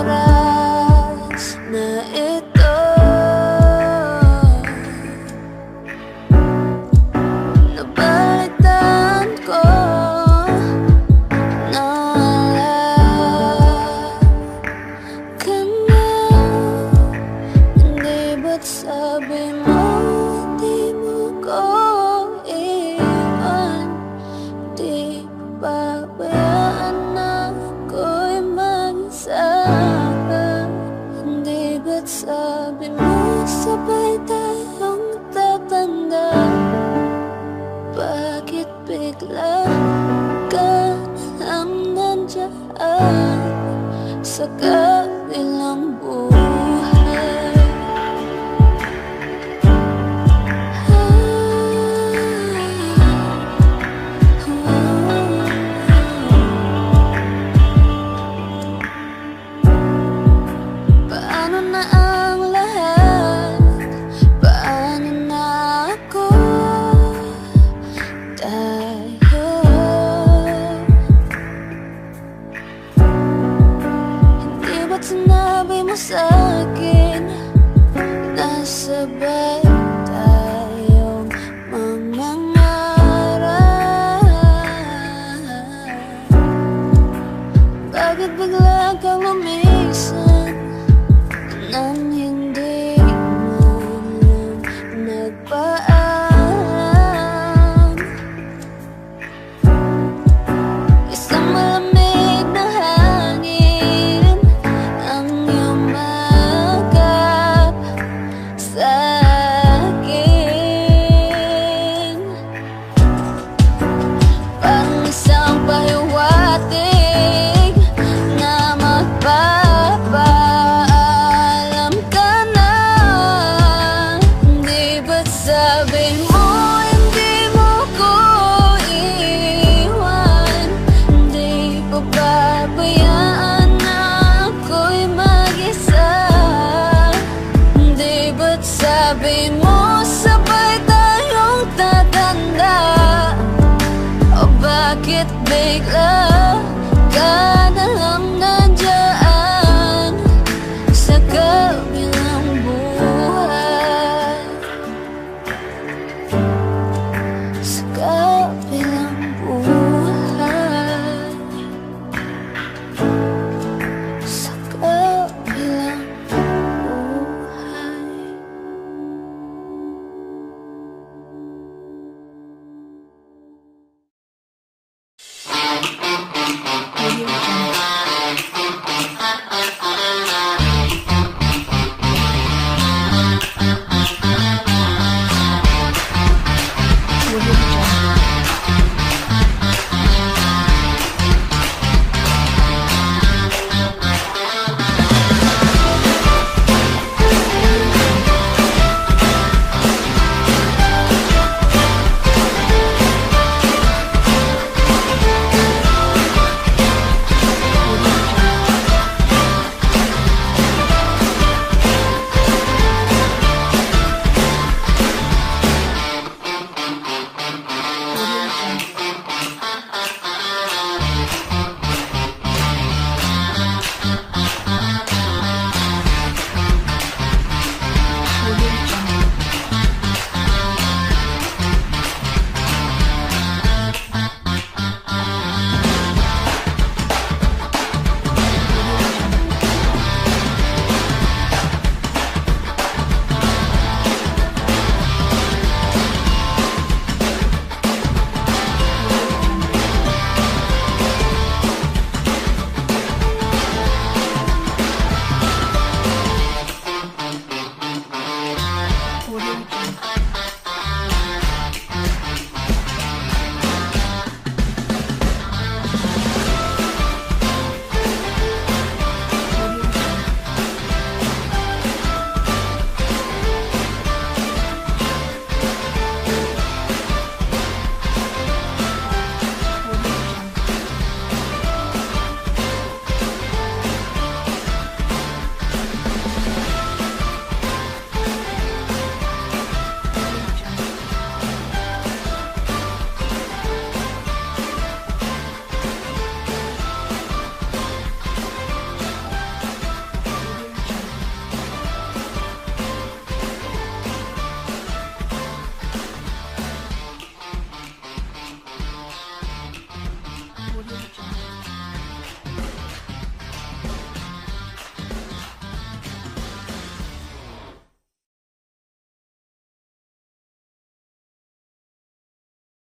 oras na ito? Nabalitaan ko sabi mo, di mo ko iwan. Di pabayaan na ako'y mag-isa. Di ba't sabi mo, sabay tayong tatanda? Bakit bigla ka lang nandiyan sa kabilang buhay? Paano na ang lahat? Paano na ako? Tayo hindi ba't sinabi mo sa'kin na sabay tayong mangangarap? Bakit bigla kang lumisan nang hindi mo lang nagpaalam? Isang malamig pabayaan na ako'y mag-isa? Di ba't sabi mo sabay tayong tatanda? O bakit bigla